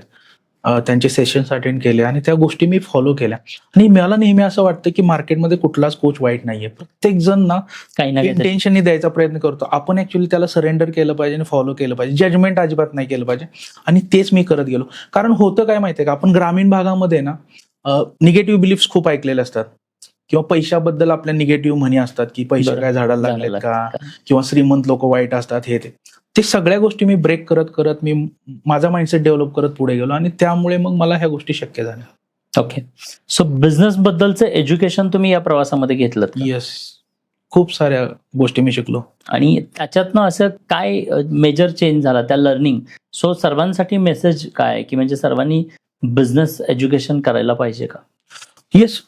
त्यांचे सेशन्स अटेंड केले आणि त्या गोष्टी मी फॉलो केल्या. आणि मला नेहमी असं वाटतं की मार्केटमध्ये कुठलाच कोच वाईट नाहीये. प्रत्येक जण ना काही ना काही इंटेन्शननी द्यायचा प्रयत्न करतो. आपण ऍक्च्युली त्याला सरेंडर केलं पाहिजे आणि फॉलो केलं पाहिजे. जजमेंट अजिबात नाही केलं पाहिजे. आणि तेच मी करत गेलो. कारण होतं काय माहितीये का, आपण ग्रामीण भागामध्ये ना निगेटिव्ह बिलीफ्स खूप ऐकलेले असतात किंवा पैशाबद्दल आपल्या निगेटिव्ह म्हणी असतात की पैसे बरं. काय झाडाला लागलेत झाडाला का, लागलेत किंवा श्रीमंत लोक वाईट असतात, हे ते सगळ्या गोष्टी मी ब्रेक करत करत मी माझा माइंडसेट डेव्हलप करत पुढे गेलो आणि त्यामुळे मग मला ह्या गोष्टी शक्य झाल्या. ओके. सो बिझनेस बद्दलचं एज्युकेशन तुम्ही या प्रवासामध्ये घेतलं येस, खूप साऱ्या गोष्टी मी शिकलो. आणि त्याच्यातनं असं काय मेजर चेंज झाला त्या लर्निंग? सो सर्वांसाठी मेसेज काय, की म्हणजे सर्वांनी बिझनेस एज्युकेशन करायला पाहिजे का? येस,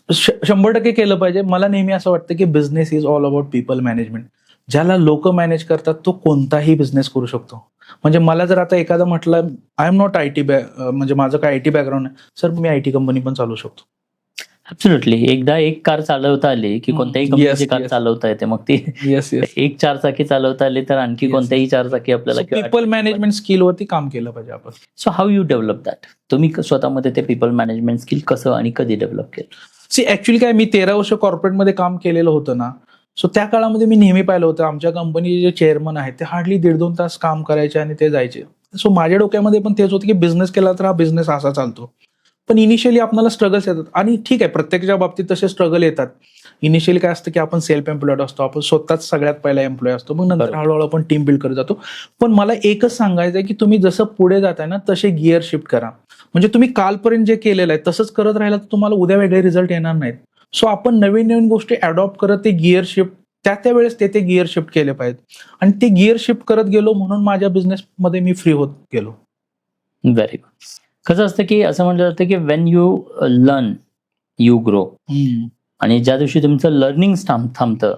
100% केलं पाहिजे. मला नेहमी असं वाटतं की business is all about people management. ज्याला लोक मॅनेज करतात तो कोणताही बिझनेस करू शकतो. म्हणजे मला जर आता एखादा म्हटलं आय एम नॉट आयटी म्हणजे माझं काय आयटी बॅकग्राऊंड आहे, सर मी आयटी कंपनी पण चालू शकतो. ऍब्सोल्युटली. एकदा एक कार चालवता आली की कोणत्याही कंपनीची Yes, कार yes. चालवता येते. मग ती येस येस. एक चारचाकी चालवता आली तर आणखी Yes. कोणत्याही चारचाकी आपल्याला पीपल मॅनेजमेंट स्किलवरती काम केलं पाहिजे आपण. So how you develop that? तुम्ही स्वतःमध्ये ते पीपल मॅनेजमेंट स्किल कसं आणि कधी डेव्हलप केलं? सी ऍक्च्युली काय, मी 13 वर्ष कॉर्पोरेटमध्ये काम केलेलं होतं ना, सो त्या काळामध्ये मी नेहमी पाहिलं होतं आमच्या कंपनीचे जे चेअरमन आहेत ते हार्डली 1.5-2 तास काम करायचे आणि ते जायचे. सो माझ्या डोक्यामध्ये पण तेच होतं की बिझनेस केला तर हा बिझनेस असा चालतो. पण इनिशियली आपल्याला स्ट्रगल्स येतात आणि ठीक आहे, प्रत्येकाच्या बाबतीत तसे स्ट्रगल येतात. इनिशियली काय असतं की आपण सेल्फ एम्प्लॉयड असतो, आपण स्वतःच सगळ्यात पहिला एम्प्लॉय असतो, मग नंतर बरोबर. हळूहळू आपण टीम बिल्ड करत जातो. पण मला एकच सांगायचं आहे की तुम्ही जसं पुढे जाताय ना तसे गिअर शिफ्ट करा. म्हणजे तुम्ही कालपर्यंत जे केलेलं आहे तसंच करत राहिला तर तुम्हाला उद्या वेगळे रिझल्ट येणार नाहीत. सो आपण नवीन नवीन गोष्टी अडॉप्ट करत ते गिअर शिफ्ट त्या वेळेस ते गिअर शिफ्ट केले पाहिजेत. आणि ते गिअर शिफ्ट करत गेलो म्हणून माझ्या बिझनेसमध्ये मी फ्री होत गेलो. Very good. कसं असतं की असं म्हटलं जातं की when you learn you grow, आणि ज्या दिवशी तुमचं लर्निंग थांबतं,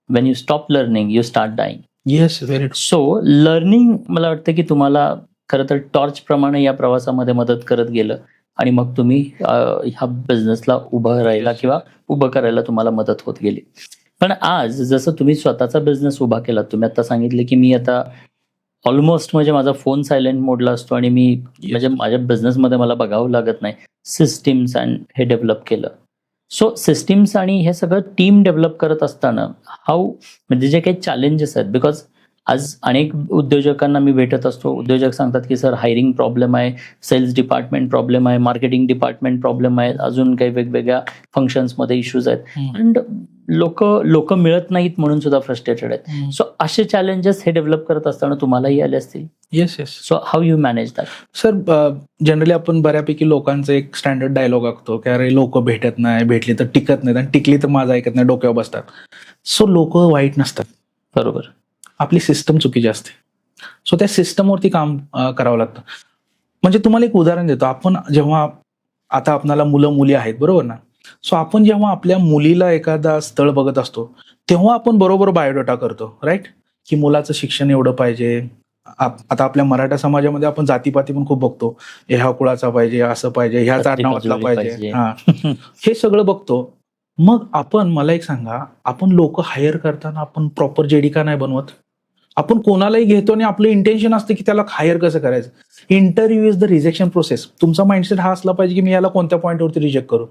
when you stop learning you start dying. Yes, very true. So learning मला वाटतं की तुम्हाला खरं तर टॉर्च प्रमाणे या प्रवासामध्ये मदत करत गेलं आणि मग तुम्ही ह्या बिझनेसला उभं राहायला किंवा उभं करायला तुम्हाला मदत होत गेली. पण आज जसं तुम्ही स्वतःचा बिझनेस उभा केला, तुम्ही आता सांगितले की मी आता ऑलमोस्ट म्हणजे माझा फोन सायलेंट मोडला असतो आणि मी म्हणजे माझ्या बिझनेसमध्ये मला बघावं लागत नाही, सिस्टीम्स अँड हे डेव्हलप केलं. सो सिस्टीम्स आणि हे सगळं टीम डेव्हलप करत असताना हाऊ, म्हणजे जे काही चॅलेंजेस आहेत, बिकॉज आज अनेक उद्योजकांना मी भेटत असतो, उद्योजक सांगतात की सर हायरिंग प्रॉब्लेम आहे, सेल्स डिपार्टमेंट प्रॉब्लेम आहे, मार्केटिंग डिपार्टमेंट प्रॉब्लेम आहे, अजून काही वेगवेगळ्या फंक्शन्समध्ये इश्यूज आहेत, अँड लोक मिळत नाहीत म्हणून सुद्धा फ्रस्ट्रेटेड आहेत. सो असे चॅलेंजेस हे डेव्हलप करत असताना तुम्हालाही आले असतील. Yes yes. So how you manage that? Sir generally आपण बऱ्यापैकी लोकांचा एक स्टँडर्ड डायलॉग असतो की अरे लोक भेटत नाही, भेटली तर टिकत नाहीत आणि टिकली तर माझं ऐकत नाही, डोक्यावर बसतात. सो लोक वाईट नसतात, बरोबर. आपली सिस्टम चुकीची असते. सो त्या सिस्टमवरती काम करावं लागतं. म्हणजे तुम्हाला एक उदाहरण देतो. आपण जेव्हा आता आपल्याला मुलं मुली आहेत, बरोबर ना, सो आपण जेव्हा आपल्या मुलीला एखादा स्थळ बघत असतो तेव्हा आपण बरोबर बायोडाटा करतो, राईट, की मुलाचं शिक्षण एवढं पाहिजे. आता आपल्या मराठा समाजामध्ये आपण जातीपाती पण खूप बघतो, ह्या कुळाचा पाहिजे, असं पाहिजे, ह्याच आडनावातला पाहिजे, हा, हे सगळं बघतो. मग आपण, मला एक सांगा, आपण लोक हायर करताना आपण प्रॉपर जेडी का नाही बनवत? आपण कोणालाही घेतो आणि आपलं इंटेन्शन असतं की त्याला हायर कसं करायचं. Interview is the rejection process. तुमचा माइंडसेट हा असला पाहिजे की मी याला कोणत्या पॉईंटवरती रिजेक्ट करू.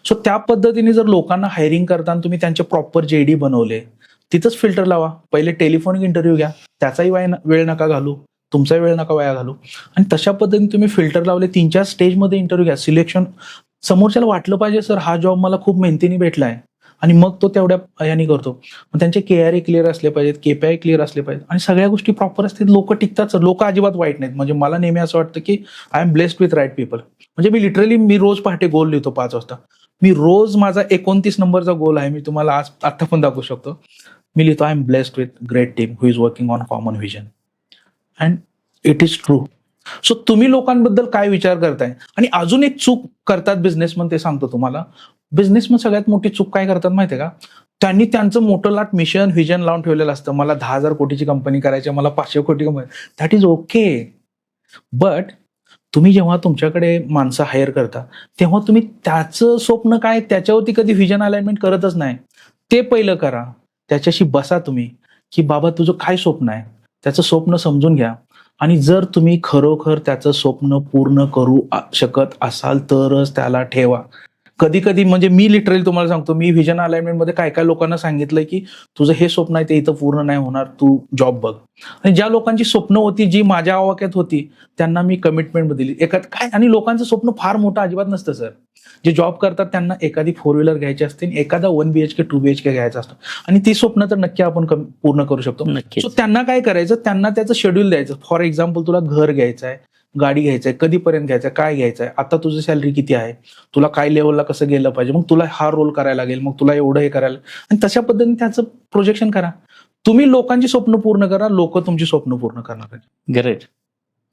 सो त्या पद्धतीने जर लोकांना हायरिंग करताना तुम्ही त्यांचे प्रॉपर जेडी बनवले, तिथंच फिल्टर लावा. पहिले टेलिफोनिक इंटरव्ह्यू घ्या, त्याचाही वेळ नका घालू. तुमचा वेळ नका वाया घालू. आणि तशा पद्धतीने तुम्ही फिल्टर लावले, 3-4 स्टेजमध्ये इंटरव्ह्यू घ्या, सिलेक्शन. समोरच्याला वाटलं पाहिजे सर हा जॉब मला खूप मेहनतीने भेटला आहे, आणि मग तो तेवढ्या याने करतो. मग त्यांचे KRA क्लिअर असले पाहिजेत, KPI क्लिअर असले पाहिजेत, आणि सगळ्या गोष्टी प्रॉपर असतील, लोक टिकतात सर. लोक अजिबात वाईट नाहीत. म्हणजे मला नेहमी असं वाटतं की I am blessed with right people. म्हणजे मी रोज पहाटे गोल लिहितो 5 वाजता. मी रोज माझा 29 नंबरचा गोल आहे, मी तुम्हाला आता पण दाखवू शकतो. मी लिहितो I am blessed with great team who is working on common vision, and it is true. So तुम्ही लोकांबद्दल काय विचार करताय. आणि अजून एक चूक करतात बिझनेसमन, ते सांगतो तुम्हाला. बिझनेसमन सगळ्यात मोठी चूक काय करतात माहितीये का, त्यांनी त्यांचं मोठं लाट मिशन व्हिजन लावून ठेवलेलं असतं. मला 10,000 कोटीची कंपनी करायची, मला 500 कोटी company. That is okay, but तुम्ही जेव्हा तुमच्याकडे माणसं हायर करता, तेव्हा तुम्ही त्याचं स्वप्न काय, त्याच्यावरती कधी व्हिजन अलाइनमेंट करतच नाही. ते पहिलं करा. त्याच्याशी बसा तुम्ही, की बाबा तुझं काय स्वप्न आहे, त्याचं स्वप्न समजून घ्या. आणि जर तुम्ही खरोखर त्याचं स्वप्न पूर्ण करू शकत असाल तरच त्याला ठेवा. कधी कधी म्हणजे मी लिटरली तुम्हाला सांगतो, मी व्हिजन अलाइनमेंटमध्ये काय काय लोकांना सांगितलंय की तुझं हे स्वप्न आहे ते इथं पूर्ण नाही होणार, तू जॉब बघ. आणि ज्या लोकांची स्वप्न होती जी माझ्या आवाक्यात होती त्यांना मी कमिटमेंट दिली. काय, आणि लोकांचं स्वप्न फार मोठं अजिबात नसतं सर. जे जॉब करतात त्यांना एखादी 4 व्हीलर घ्यायची असते, एखादा 1 BHK 2 BHK घ्यायचा असतो, आणि ती स्वप्न तर नक्की आपण पूर्ण करू शकतो. सो त्यांना काय करायचं, त्यांना त्याचं शेड्यूल द्यायचं. फॉर एक्झाम्पल, तुला घर घ्यायचं आहे, गाडी घ्यायचं आहे, कधीपर्यंत घ्यायचं आहे, काय घ्यायचं आहे, आता तुझं सॅलरी किती आहे, तुला काय लेवलला कसं गेलं पाहिजे, मग तुला हा रोल करायला लागेल, मग तुला एवढं हे करायला, आणि तशा पद्धतीने त्याचं प्रोजेक्शन करा. तुम्ही लोकांची स्वप्न पूर्ण करा, लोक तुमची स्वप्न पूर्ण करणार. ग्रेट,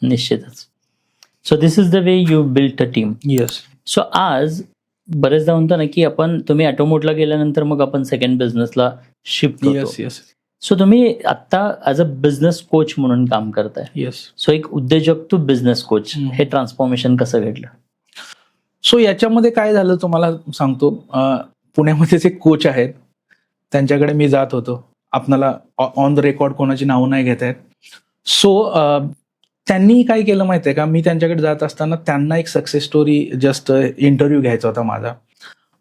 निश्चितच. So this is the way you built a team. Yes. So आज बरेचदा म्हणतो ना की तुम्ही ऑटोमोटला गेल्यानंतर मग आपण सेकंड बिझनेसला शिफ्ट होतो. Yes yes. सो तुम्ही आता ॲज अ बिझनेस कोच म्हणून काम करताय. येस. सो एक उद्योजक टू बिझनेस कोच, हे ट्रान्सफॉर्मेशन कसं घडलं? सो याच्यामध्ये काय झालं तुम्हाला सांगतो. पुण्यामध्येच एक कोच आहेत, त्यांच्याकडे मी जात होतो. आपल्याला ऑन द रेकॉर्ड कोणाची नावं नाही घेत आहेत. सो त्यांनी काय केलं माहिती आहे का, मी त्यांच्याकडे जात असताना त्यांना एक सक्सेस स्टोरी जस्ट इंटरव्ह्यू घ्यायचा होता माझा.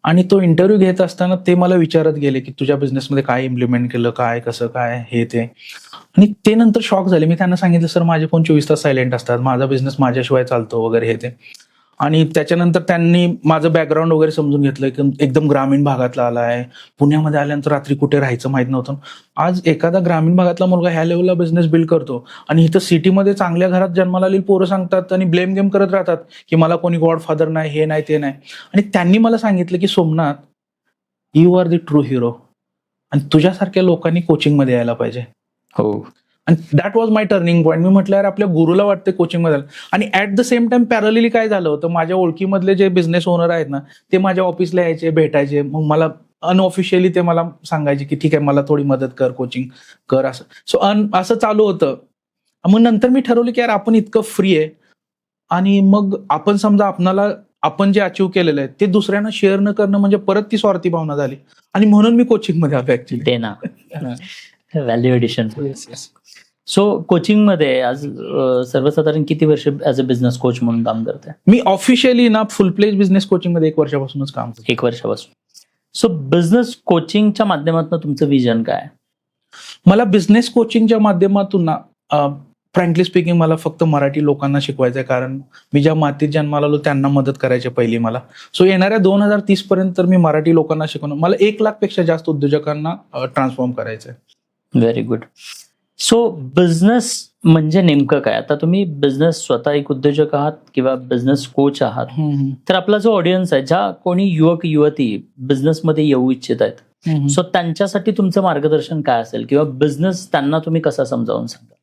आणि तो इंटरव्ह्यू घेत असताना ते मला विचारत गेले की तुझ्या बिझनेसमध्ये काय इम्प्लिमेंट केलं, काय कसं काय हे ते. आणि ते नंतर शॉक झाले. मी त्यांना सांगितलं सर माझे फोन 24 तास सायलेंट असतात, माझा बिझनेस माझ्याशिवाय चालतो वगैरे हे ते. आणि त्याच्यानंतर त्यांनी माझं बॅकग्राऊंड वगैरे समजून घेतलं की एकदम ग्रामीण भागातला आला आहे, पुण्यामध्ये आल्यानंतर रात्री कुठे राहायचं माहित नव्हतं. आज एखादा ग्रामीण भागातला मुलगा ह्या लेवलला बिझनेस बिल्ड करतो, आणि इथं सिटीमध्ये चांगल्या घरात जन्माला आलेली पोरं सांगतात आणि ब्लेम गेम करत राहतात की मला कोणी गॉडफादर नाही, हे नाही ते नाही. आणि त्यांनी मला सांगितलं की Somnath, you are the true hero, आणि तुझ्यासारख्या लोकांनी कोचिंगमध्ये यायला पाहिजे. हो. आणि that was my turning point. मी म्हटलं यार आपल्या गुरुला वाटते कोचिंगमध्ये. आणि at the same time parallelly काय झालं होतं, माझ्या ओळखीमधले जे बिझनेस ओनर आहेत ना, ते माझ्या ऑफिसला यायचे, भेटायचे. मग मला अनऑफिशियली ते मला सांगायचे की ठीक आहे मला थोडी मदत कर, कोचिंग कर, असं. सो असं चालू होतं. मग नंतर मी ठरवलं की यार आपण इतकं फ्री आहे, आणि मग आपण समजा आपण जे अचीव्ह केलेलं आहे ते दुसऱ्यांना शेअर न करणं म्हणजे परत ती स्वार्थी भावना झाली. आणि म्हणून मी कोचिंगमध्ये आलो ऍक्च्युली. ते ना व्हॅल्यू एडिशन. सो कोचिंगमध्ये आज सर्वसाधारण किती वर्ष ऍज अ बिझनेस कोच म्हणून काम करताय? मी ऑफिशियली ना फुल प्लेज बिझनेस कोचिंगमध्ये 1 वर्षापासूनच काम करतो. 1 वर्षापासून. सो बिझनेस कोचिंगच्या माध्यमातून तुमचं विजन काय? मला बिझनेस कोचिंगच्या माध्यमातून ना फ्रँकली स्पीकिंग मला फक्त मराठी लोकांना शिकवायचं आहे, कारण मी ज्या मातीत जन्माला आलो त्यांना मदत करायची पहिली मला. सो येणाऱ्या 2030 पर्यंत तर मी मराठी लोकांना शिकवणार. मला 1 लाखपेक्षा जास्त उद्योजकांना ट्रान्सफॉर्म करायचं आहे. Very good. सो बिझनेस म्हणजे नेमकं काय? आता तुम्ही बिझनेस स्वतः एक उद्योजक आहात किंवा बिझनेस कोच आहात, तर आपला जो ऑडियन्स आहे, ज्या कोणी युवक युवती बिझनेसमध्ये येऊ इच्छित आहेत, सो त्यांच्यासाठी तुमचं मार्गदर्शन काय असेल, किंवा बिझनेस त्यांना तुम्ही कसा समजावून सांगा?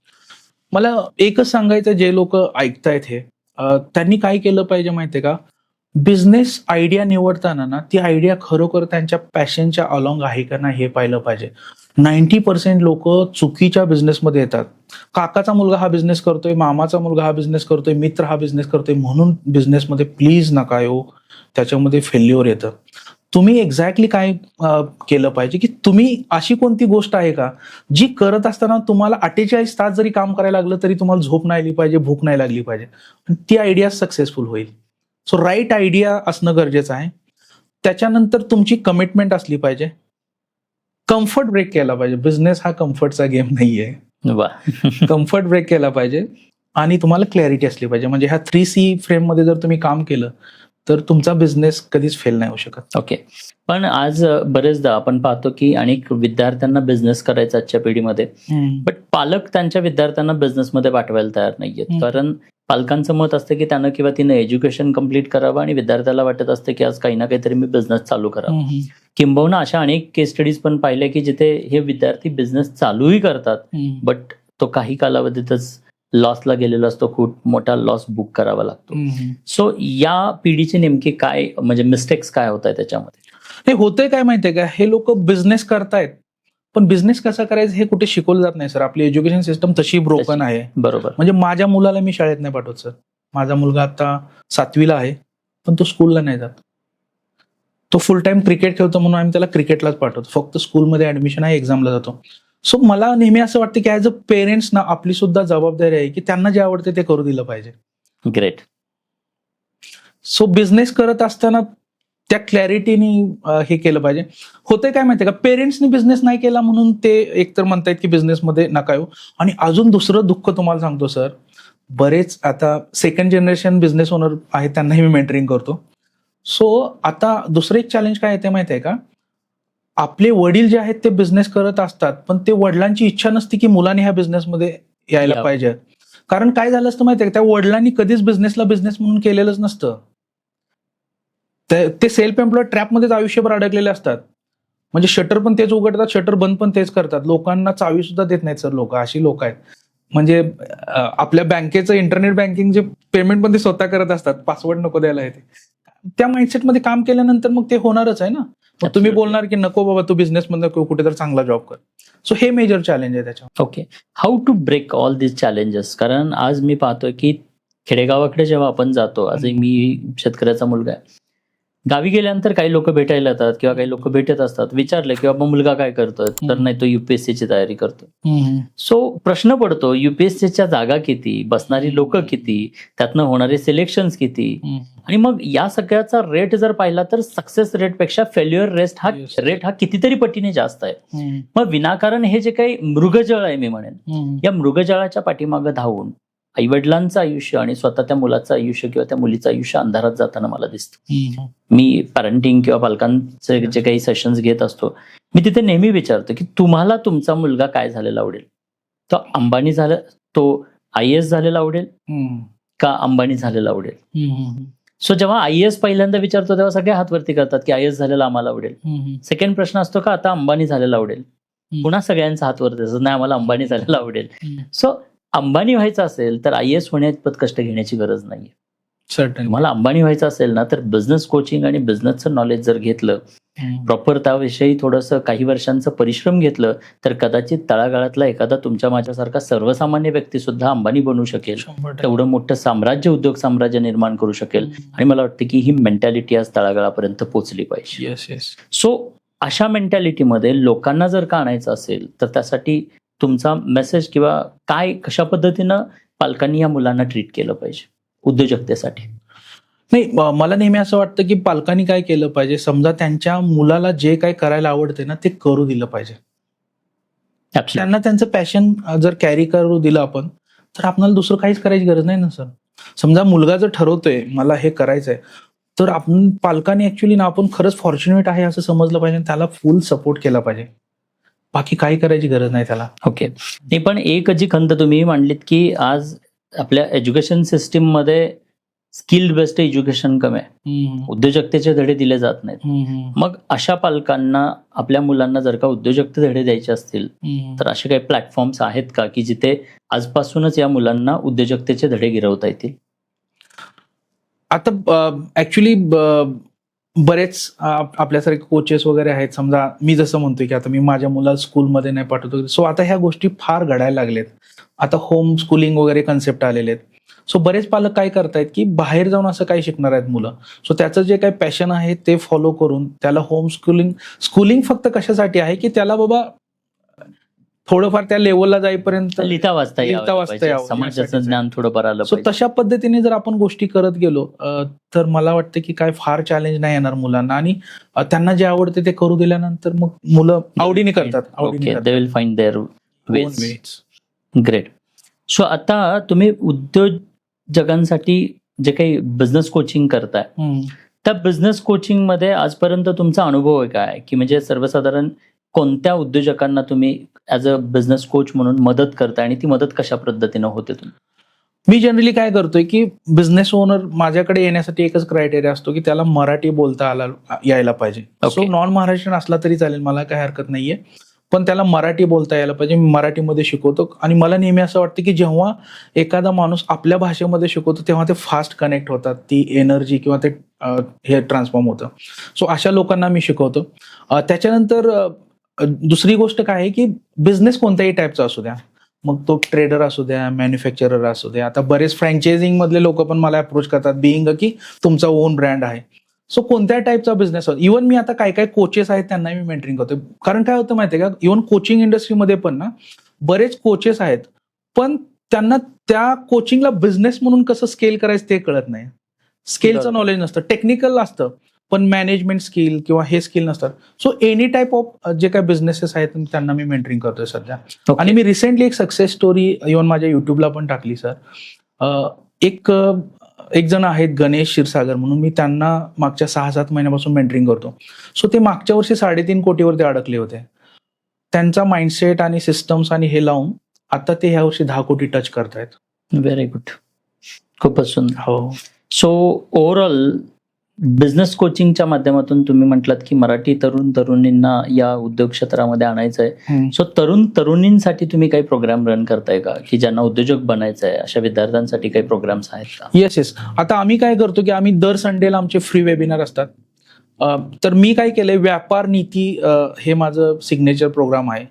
मला एकच सांगायचं, जे लोक ऐकतायत हे, त्यांनी काय केलं पाहिजे माहितीये का, बिझनेस आयडिया निवडताना ना ती आयडिया खरोखर त्यांच्या पॅशनच्या अलॉंग आहे का नाही हे पाहिलं पाहिजे. 90% लोक चुकीच्या बिझनेसमध्ये येतात. काकाचा मुलगा हा बिझनेस करतोय, मामाचा मुलगा हा बिझनेस करतोय, मित्र हा बिझनेस करतोय म्हणून बिझनेसमध्ये प्लीज नका येऊ, त्याच्यामध्ये फेल्युअर येतं. तुम्ही एक्झॅक्टली काय केलं पाहिजे की तुम्ही अशी कोणती गोष्ट आहे का जी करत असताना तुम्हाला 48 तास जरी काम करायला लागलं तरी तुम्हाला झोप नाही आली पाहिजे, भूक नाही लागली पाहिजे, आणि ती आयडिया सक्सेसफुल होईल. सो राईट आयडिया असणं गरजेचं आहे. त्याच्यानंतर तुमची कमिटमेंट असली पाहिजे. कम्फर्ट ब्रेक केला पाहिजे. बिझनेस हा कम्फर्टचा गेम नाहीये. वा. कम्फर्ट ब्रेक केला पाहिजे आणि तुम्हाला क्लॅरिटी असली पाहिजे. म्हणजे ह्या 3C फ्रेम मध्ये जर तुम्ही काम केलं तर तुमचा बिझनेस कधीच फेल नाही होऊ शकत. ओके. पण आज बरेचदा आपण पाहतो की अनेक विद्यार्थ्यांना बिझनेस करायचा आजच्या पिढीमध्ये, बट पालक त्यांच्या विद्यार्थ्यांना बिझनेसमध्ये पाठवायला तयार नाहीयेत. कारण पालकांचं मत असतं की त्यानं किंवा तिनं एज्युकेशन कम्प्लीट करावं आणि विद्यार्थ्याला वाटत असतं की आज काही ना काहीतरी मी बिझनेस चालू करावा. किंबहुना अशा अनेक केस स्टडीज पण पाहिल्या की जिथे हे विद्यार्थी बिझनेस चालूही करतात, बट तो काही कालावधीतच लॉसला गेलेला असतो, खूप मोठा लॉस बुक करावा लागतो. सो या पिढीचे नेमके काय म्हणजे मिस्टेक्स काय होत आहेत त्याच्यामध्ये? हे होतंय काय माहितीये का, हे लोक बिझनेस करतायत पण बिझनेस कसा करायचं हे कुठे शिकवलं जात नाही सर. आपली एज्युकेशन सिस्टम तशी ब्रोकन आहे. बरोबर. म्हणजे माझ्या मुलाला मी शाळेत नाही पाठवत सर. माझा मुलगा आता 7वीला आहे पण तो स्कूलला नाही जात. तो फुल टाइम क्रिकेट खेळतो म्हणून आम्ही त्याला क्रिकेटलाच पाठवतो. फक्त स्कूलमध्ये ऍडमिशन आहे, एक्झामला जातो. सो मला नेहमी असं वाटतं की ऍज अ पेरेंट्स ना आपली सुद्धा जबाबदारी आहे की त्यांना जे आवडते ते करू दिलं पाहिजे. ग्रेट. सो बिझनेस करत असताना त्या क्लॅरिटीनी हे केलं पाहिजे. होतंय काय माहितीये का, पेरेंट्सनी बिझनेस नाही केला म्हणून ते एकतर म्हणतायत की बिझनेसमध्ये नका येऊ. आणि अजून दुसरं दुःख तुम्हाला सांगतो सर, बरेच आता सेकंड जनरेशन बिझनेस ओनर आहेत त्यांनाही मी मेंटरिंग करतो. सो आता दुसरं एक चॅलेंज काय येते माहितीये का, आपले वडील जे आहेत ते बिझनेस करत असतात पण ते वडिलांची इच्छा नसते की मुलांनी ह्या बिझनेसमध्ये यायला पाहिजे. कारण काय झालं असतं माहितीये का, त्या वडिलांनी कधीच बिझनेसला बिझनेस म्हणून केलेलंच नसतं. ते सेल्फ एम्प्लॉयड ट्रॅपमध्येच आयुष्यभर अडकलेले असतात. म्हणजे शटर पण तेच उघडतात, शटर बंद पण तेच करतात. लोकांना चावी सुद्धा देत नाहीत सर लोक, अशी लोक आहेत. म्हणजे आपल्या बँकेचं इंटरनेट बँकिंगचे पेमेंट पण ते स्वतः करत असतात, पासवर्ड नको द्यायला येते. त्या माइंडसेटमध्ये काम केल्यानंतर मग ते होणारच आहे ना. मग तुम्ही बोलणार की नको बाबा तू बिझनेस मधनं कुठेतरी चांगला जॉब कर. सो हे मेजर चॅलेंज आहे त्याच्यावर. Okay. How to break all this challenges? कारण आज मी पाहतोय की खेडेगावाकडे जेव्हा आपण जातो, आजही मी शेतकऱ्याचा मुलगा आहे, गावी गेल्यानंतर काही लोक भेटायला येतात किंवा काही लोक भेटत असतात, विचारले की बाबा मुलगा काय करतोय, तर नाही तो युपीएससीची तयारी करतो. सो प्रश्न पडतो, युपीएससीच्या जागा किती, बसणारी लोक किती, त्यातनं होणारे सिलेक्शन किती, आणि मग या सगळ्याचा रेट जर पाहिला तर सक्सेस रेट पेक्षा फेल्युअर रेट हा कितीतरी पटीने जास्त आहे. मग विनाकारण हे जे काही मृगजळ आहे मी म्हणेन, या मृगजळाच्या पाठीमागं धावून आईवडिलांचं आयुष्य आणि स्वतः त्या मुलाचं आयुष्य किंवा त्या मुलीचं आयुष्य अंधारात जाताना मला दिसतं. मी पॅरेंटिंग किंवा पालकांचे जे काही सेशन्स घेत असतो, मी तिथे नेहमी विचारतो की तुम्हाला तुमचा मुलगा काय झालेला आवडेल? तो अंबानी झाला, तो IAS झालेला आवडेल का अंबानी झालेला आवडेल? सो जेव्हा IAS पहिल्यांदा विचारतो तेव्हा सगळे हात वरती करतात की IAS झालेला आम्हाला आवडेल. सेकंड प्रश्न असतो का आता अंबानी झालेला आवडेल? पुन्हा सगळ्यांचा हात वरती असतो, नाही आम्हाला अंबानी झालेला आवडेल. सो अंबानी व्हायचं असेल तर IAS होण्यात कष्ट घेण्याची गरज नाहीये. तुम्हाला अंबानी व्हायचं असेल ना तर बिझनेस कोचिंग आणि बिझनेसचं नॉलेज जर घेतलं, प्रॉपर त्याविषयी थोडंसं काही वर्षांचं परिश्रम घेतलं, तर कदाचित तळागाळातला एखादा तुमच्या माझ्यासारखा सर्वसामान्य व्यक्ती सुद्धा अंबानी बनू शकेल, तेवढं मोठं साम्राज्य, उद्योग साम्राज्य निर्माण करू शकेल. आणि मला वाटतं की ही मेंटॅलिटी आज तळागाळापर्यंत पोहोचली पाहिजे. सो अशा मेंटॅलिटीमध्ये लोकांना जर का आणायचं असेल तर त्यासाठी तुमचा मेसेज किंवा काय, कशा पद्धतीनं पालकांनी या मुलांना ट्रीट केलं पाहिजे उद्योजकतेसाठी? नाही, मला नेहमी असं वाटतं की पालकांनी काय केलं पाहिजे, समजा त्यांच्या मुलाला जे काही करायला आवडते ना ते करू दिलं पाहिजे. त्यांना त्यांचं पॅशन जर कॅरी करू दिलं आपण तर आपल्याला दुसरं काहीच करायची गरज नाही ना सर. समजा मुलगा जर ठरवतोय मला हे करायचंय तर आपण पालकांनी ऍक्च्युली ना आपण खरंच फॉर्च्युनेट आहे असं समजलं पाहिजे, त्याला फुल सपोर्ट केला पाहिजे. बाकी काही करायची गरज नाही त्याला. ओके. नाही, पण एक जी खंत तुम्ही मांडलीत की आज आपल्या एज्युकेशन सिस्टीम मध्ये स्किल बेस्ड एज्युकेशन कमी आहे, उद्योजकतेचे धडे दिले जात नाहीत. मग अशा पालकांना आपल्या मुलांना जर का उद्योजकते धडे द्यायचे असतील तर असे काही प्लॅटफॉर्म्स आहेत का की जिथे आजपासूनच या मुलांना उद्योजकतेचे धडे गिरवता येतील? आता ऍक्च्युली बरेच आपल्यासारखे कोचेस वगैरे आहेत. समजा मी जसं म्हणतोय की आता मी माझ्या मुलाला स्कूलमध्ये नाही पाठवतो, सो आता ह्या गोष्टी फार घडायला लागलेत. आता होम स्कूलिंग वगैरे कन्सेप्ट आलेले आहेत. सो बरेच पालक काय करतायत की बाहेर जाऊन असं काही शिकणार आहेत मुलं, सो त्याचं जे काही पॅशन आहे ते फॉलो करून त्याला होम स्कूलिंग फक्त कशासाठी आहे की त्याला बाबा थोडंफार त्या लेवलला जाईपर्यंत लिहिता वाचता यावं, समाजाचं ज्ञान थोडंफार आलं सो तशा पद्धतीने जर आपण गोष्टी करत गेलो तर मला वाटतं की काय फार चॅलेंज नाही येणार मुलांना. आणि त्यांना जे आवडते ते करू दिल्यानंतर मग मुलं आवडीने करतात. They will find their ways. Great. So आता तुम्ही उद्योजकांसाठी जे काही बिझनेस कोचिंग करताय, त्या बिझनेस कोचिंग मध्ये आजपर्यंत तुमचा अनुभव आहे काय, की म्हणजे सर्वसाधारण कोणत्या उद्योजकांना तुम्ही ऍज अ बिझनेस कोच म्हणून मदत करताय आणि ती मदत कशा पद्धतीनं होते तुम्ही? मी जनरली काय करतोय की बिझनेस ओनर माझ्याकडे येण्यासाठी एकच क्रायटेरिया असतो की त्याला मराठी बोलता यायला पाहिजे. सो नॉन महाराष्ट्रीयन असला तरी चालेल, मला काही हरकत नाहीये, पण त्याला मराठी बोलता यायला पाहिजे. मी मराठीमध्ये शिकवतो आणि मला नेहमी असं वाटतं की जेव्हा एखादा माणूस आपल्या भाषेमध्ये शिकवतो तेव्हा ते फास्ट कनेक्ट होतात, ती एनर्जी किंवा ते हे ट्रान्सफॉर्म होतं. सो अशा लोकांना मी शिकवतो. त्याच्यानंतर दुसरी गोष्ट काय आहे की बिझनेस कोणत्याही टाईपचा असू द्या, मग तो ट्रेडर असू द्या, मॅन्युफॅक्चरर असू द्या. आता बरेच फ्रँचायझिंग मधले लोक पण मला अप्रोच करतात, बिईंग की तुमचा ओन ब्रँड आहे. सो कोणत्या टाईपचा बिझनेस इव्हन मी आता काय कोचेस आहेत त्यांना मी मेंटरिंग करतो. कारण काय होतं माहितीये का, इव्हन कोचिंग इंडस्ट्रीमध्ये पण ना बरेच कोचेस आहेत, पण त्यांना त्या कोचिंगला बिझनेस म्हणून कसं स्केल करायचं ते कळत नाही. स्केलचं नॉलेज नसतं, टेक्निकल असतं, पण मॅनेजमेंट स्किल किंवा हे स्किल नसतात. सो एनी टाईप ऑफ जे काही बिझनेसेस आहेत त्यांना मी मेंटरिंग करतोय सध्या. आणि मी रिसेंटली एक सक्सेस स्टोरी इव्हन माझ्या युट्यूबला पण टाकली सर. एक जण आहेत गणेश क्षीरसागर म्हणून, मी त्यांना मागच्या 6-7 महिन्यापासून मेंटरिंग करतो. सो ते मागच्या वर्षी 3.5 कोटीवरती अडकले होते. त्यांचा माइंडसेट आणि सिस्टम्स आणि हे लावून आता ते ह्या वर्षी 10 कोटी टच करतायत. व्हेरी गुड, खूपच सुंदर. हो. सो ओव्हरऑल बिझनेस कोचिंगच्या माध्यमातून तुम्ही म्हटलात की मराठी तरुणींना या उद्योग क्षेत्रामध्ये आणायचं आहे. सो तरुणींसाठी तुम्ही काही प्रोग्राम रन करताय का, की ज्यांना उद्योजक बनायचं आहे अशा विद्यार्थ्यांसाठी काही प्रोग्राम्स आहेत का? येस. आता आम्ही काय करतो की आम्ही दर संडेला आमचे फ्री वेबिनार असतात. तर मी काय केलंय, व्यापार नीती हे माझं सिग्नेचर प्रोग्राम आहे.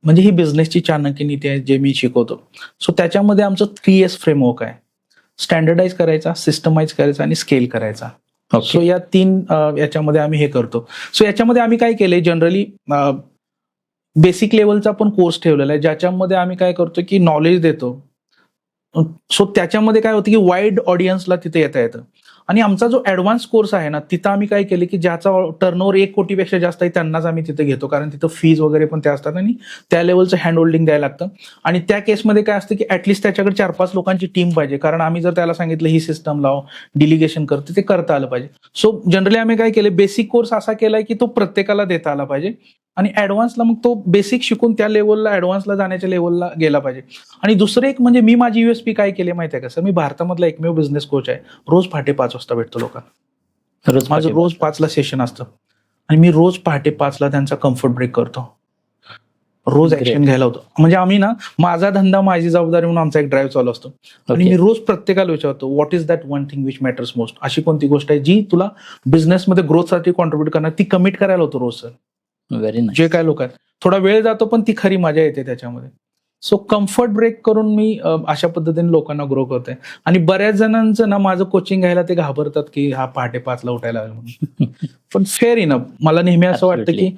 म्हणजे ही बिझनेसची चाणक्य नीती आहे जे मी शिकवतो. सो त्याच्यामध्ये आमचं 3S फ्रेमवर्क आहे. स्टँडर्डाइज करायचा, सिस्टमाइज करायचा आणि स्केल करायचा. सो या 3 याच्यामध्ये आम्ही हे करतो. सो याच्यामध्ये आम्ही काय केलंय, जनरली बेसिक लेवलचा पण कोर्स ठेवलेला आहे, ज्याच्यामध्ये आम्ही काय करतो की नॉलेज देतो. सो त्याच्यामध्ये काय होतं की वाईड ऑडियन्सला तिथे येता येतं. आणि आमचा जो ऍडव्हान्स कोर्स आहे ना, तिथं आम्ही काय केलं की ज्याचा टर्नओव्हर 1 कोटीपेक्षा जास्त आहे त्यांनाच आम्ही तिथे घेतो, कारण तिथं फीज वगैरे पण त्या असतात आणि त्या लेवलचं हँड होल्डिंग द्यायला लागतं. आणि त्या केसमध्ये काय असतं की ऍटलिस्ट त्याच्याकडे 4-5 लोकांची टीम पाहिजे, कारण आम्ही जर त्याला सांगितलं ही सिस्टम लाव, डिलिगेशन करतो, ते करता आलं पाहिजे. सो जनरली आम्ही काय केलं, बेसिक कोर्स असा केलाय की तो प्रत्येकाला देता आला पाहिजे आणि ऍडव्हान्सला मग तो बेसिक शिकून त्या लेवलला ऍडव्हान्सला जाण्याच्या लेवलला गेला पाहिजे. आणि दुसरं एक म्हणजे मी माझी USP काय केली माहिती आहे का सर, मी भारतामधला एकमेव बिझनेस कोच आहे. रोज पहाटे 5 वाजता भेटतो लोकांना. माझं रोज 5ला सेशन असतं आणि मी रोज पहाटे 5ला त्यांचा कम्फर्ट ब्रेक करतो. रोज ऍक्शन घ्यायला होतो. म्हणजे आम्ही ना, माझा धंदा माझी जबाबदारी म्हणून आमचा एक ड्राईव्ह चालू असतो. आणि मी रोज प्रत्येकाला विचारतो, what is that one thing which matters most. अशी कोणती गोष्ट आहे जी तुला बिझनेसमध्ये ग्रोथसाठी कॉन्ट्रीब्युट करणार, ती कमिट करायला होतो रोज सर. Very nice. जे काय लोक आहेत, थोडा वेळ जातो पण ती खरी मजा येते त्याच्यामध्ये. सो कम्फर्ट ब्रेक करून मी अशा पद्धतीने लोकांना ग्रो करतोय. आणि बऱ्याच जणांचं ना माझं कोचिंग घ्यायला ते घाबरतात की हा पहाटे 5ला उठायला लागला म्हणून. पण फेअर इनफ, मला नेहमी असं वाटतं की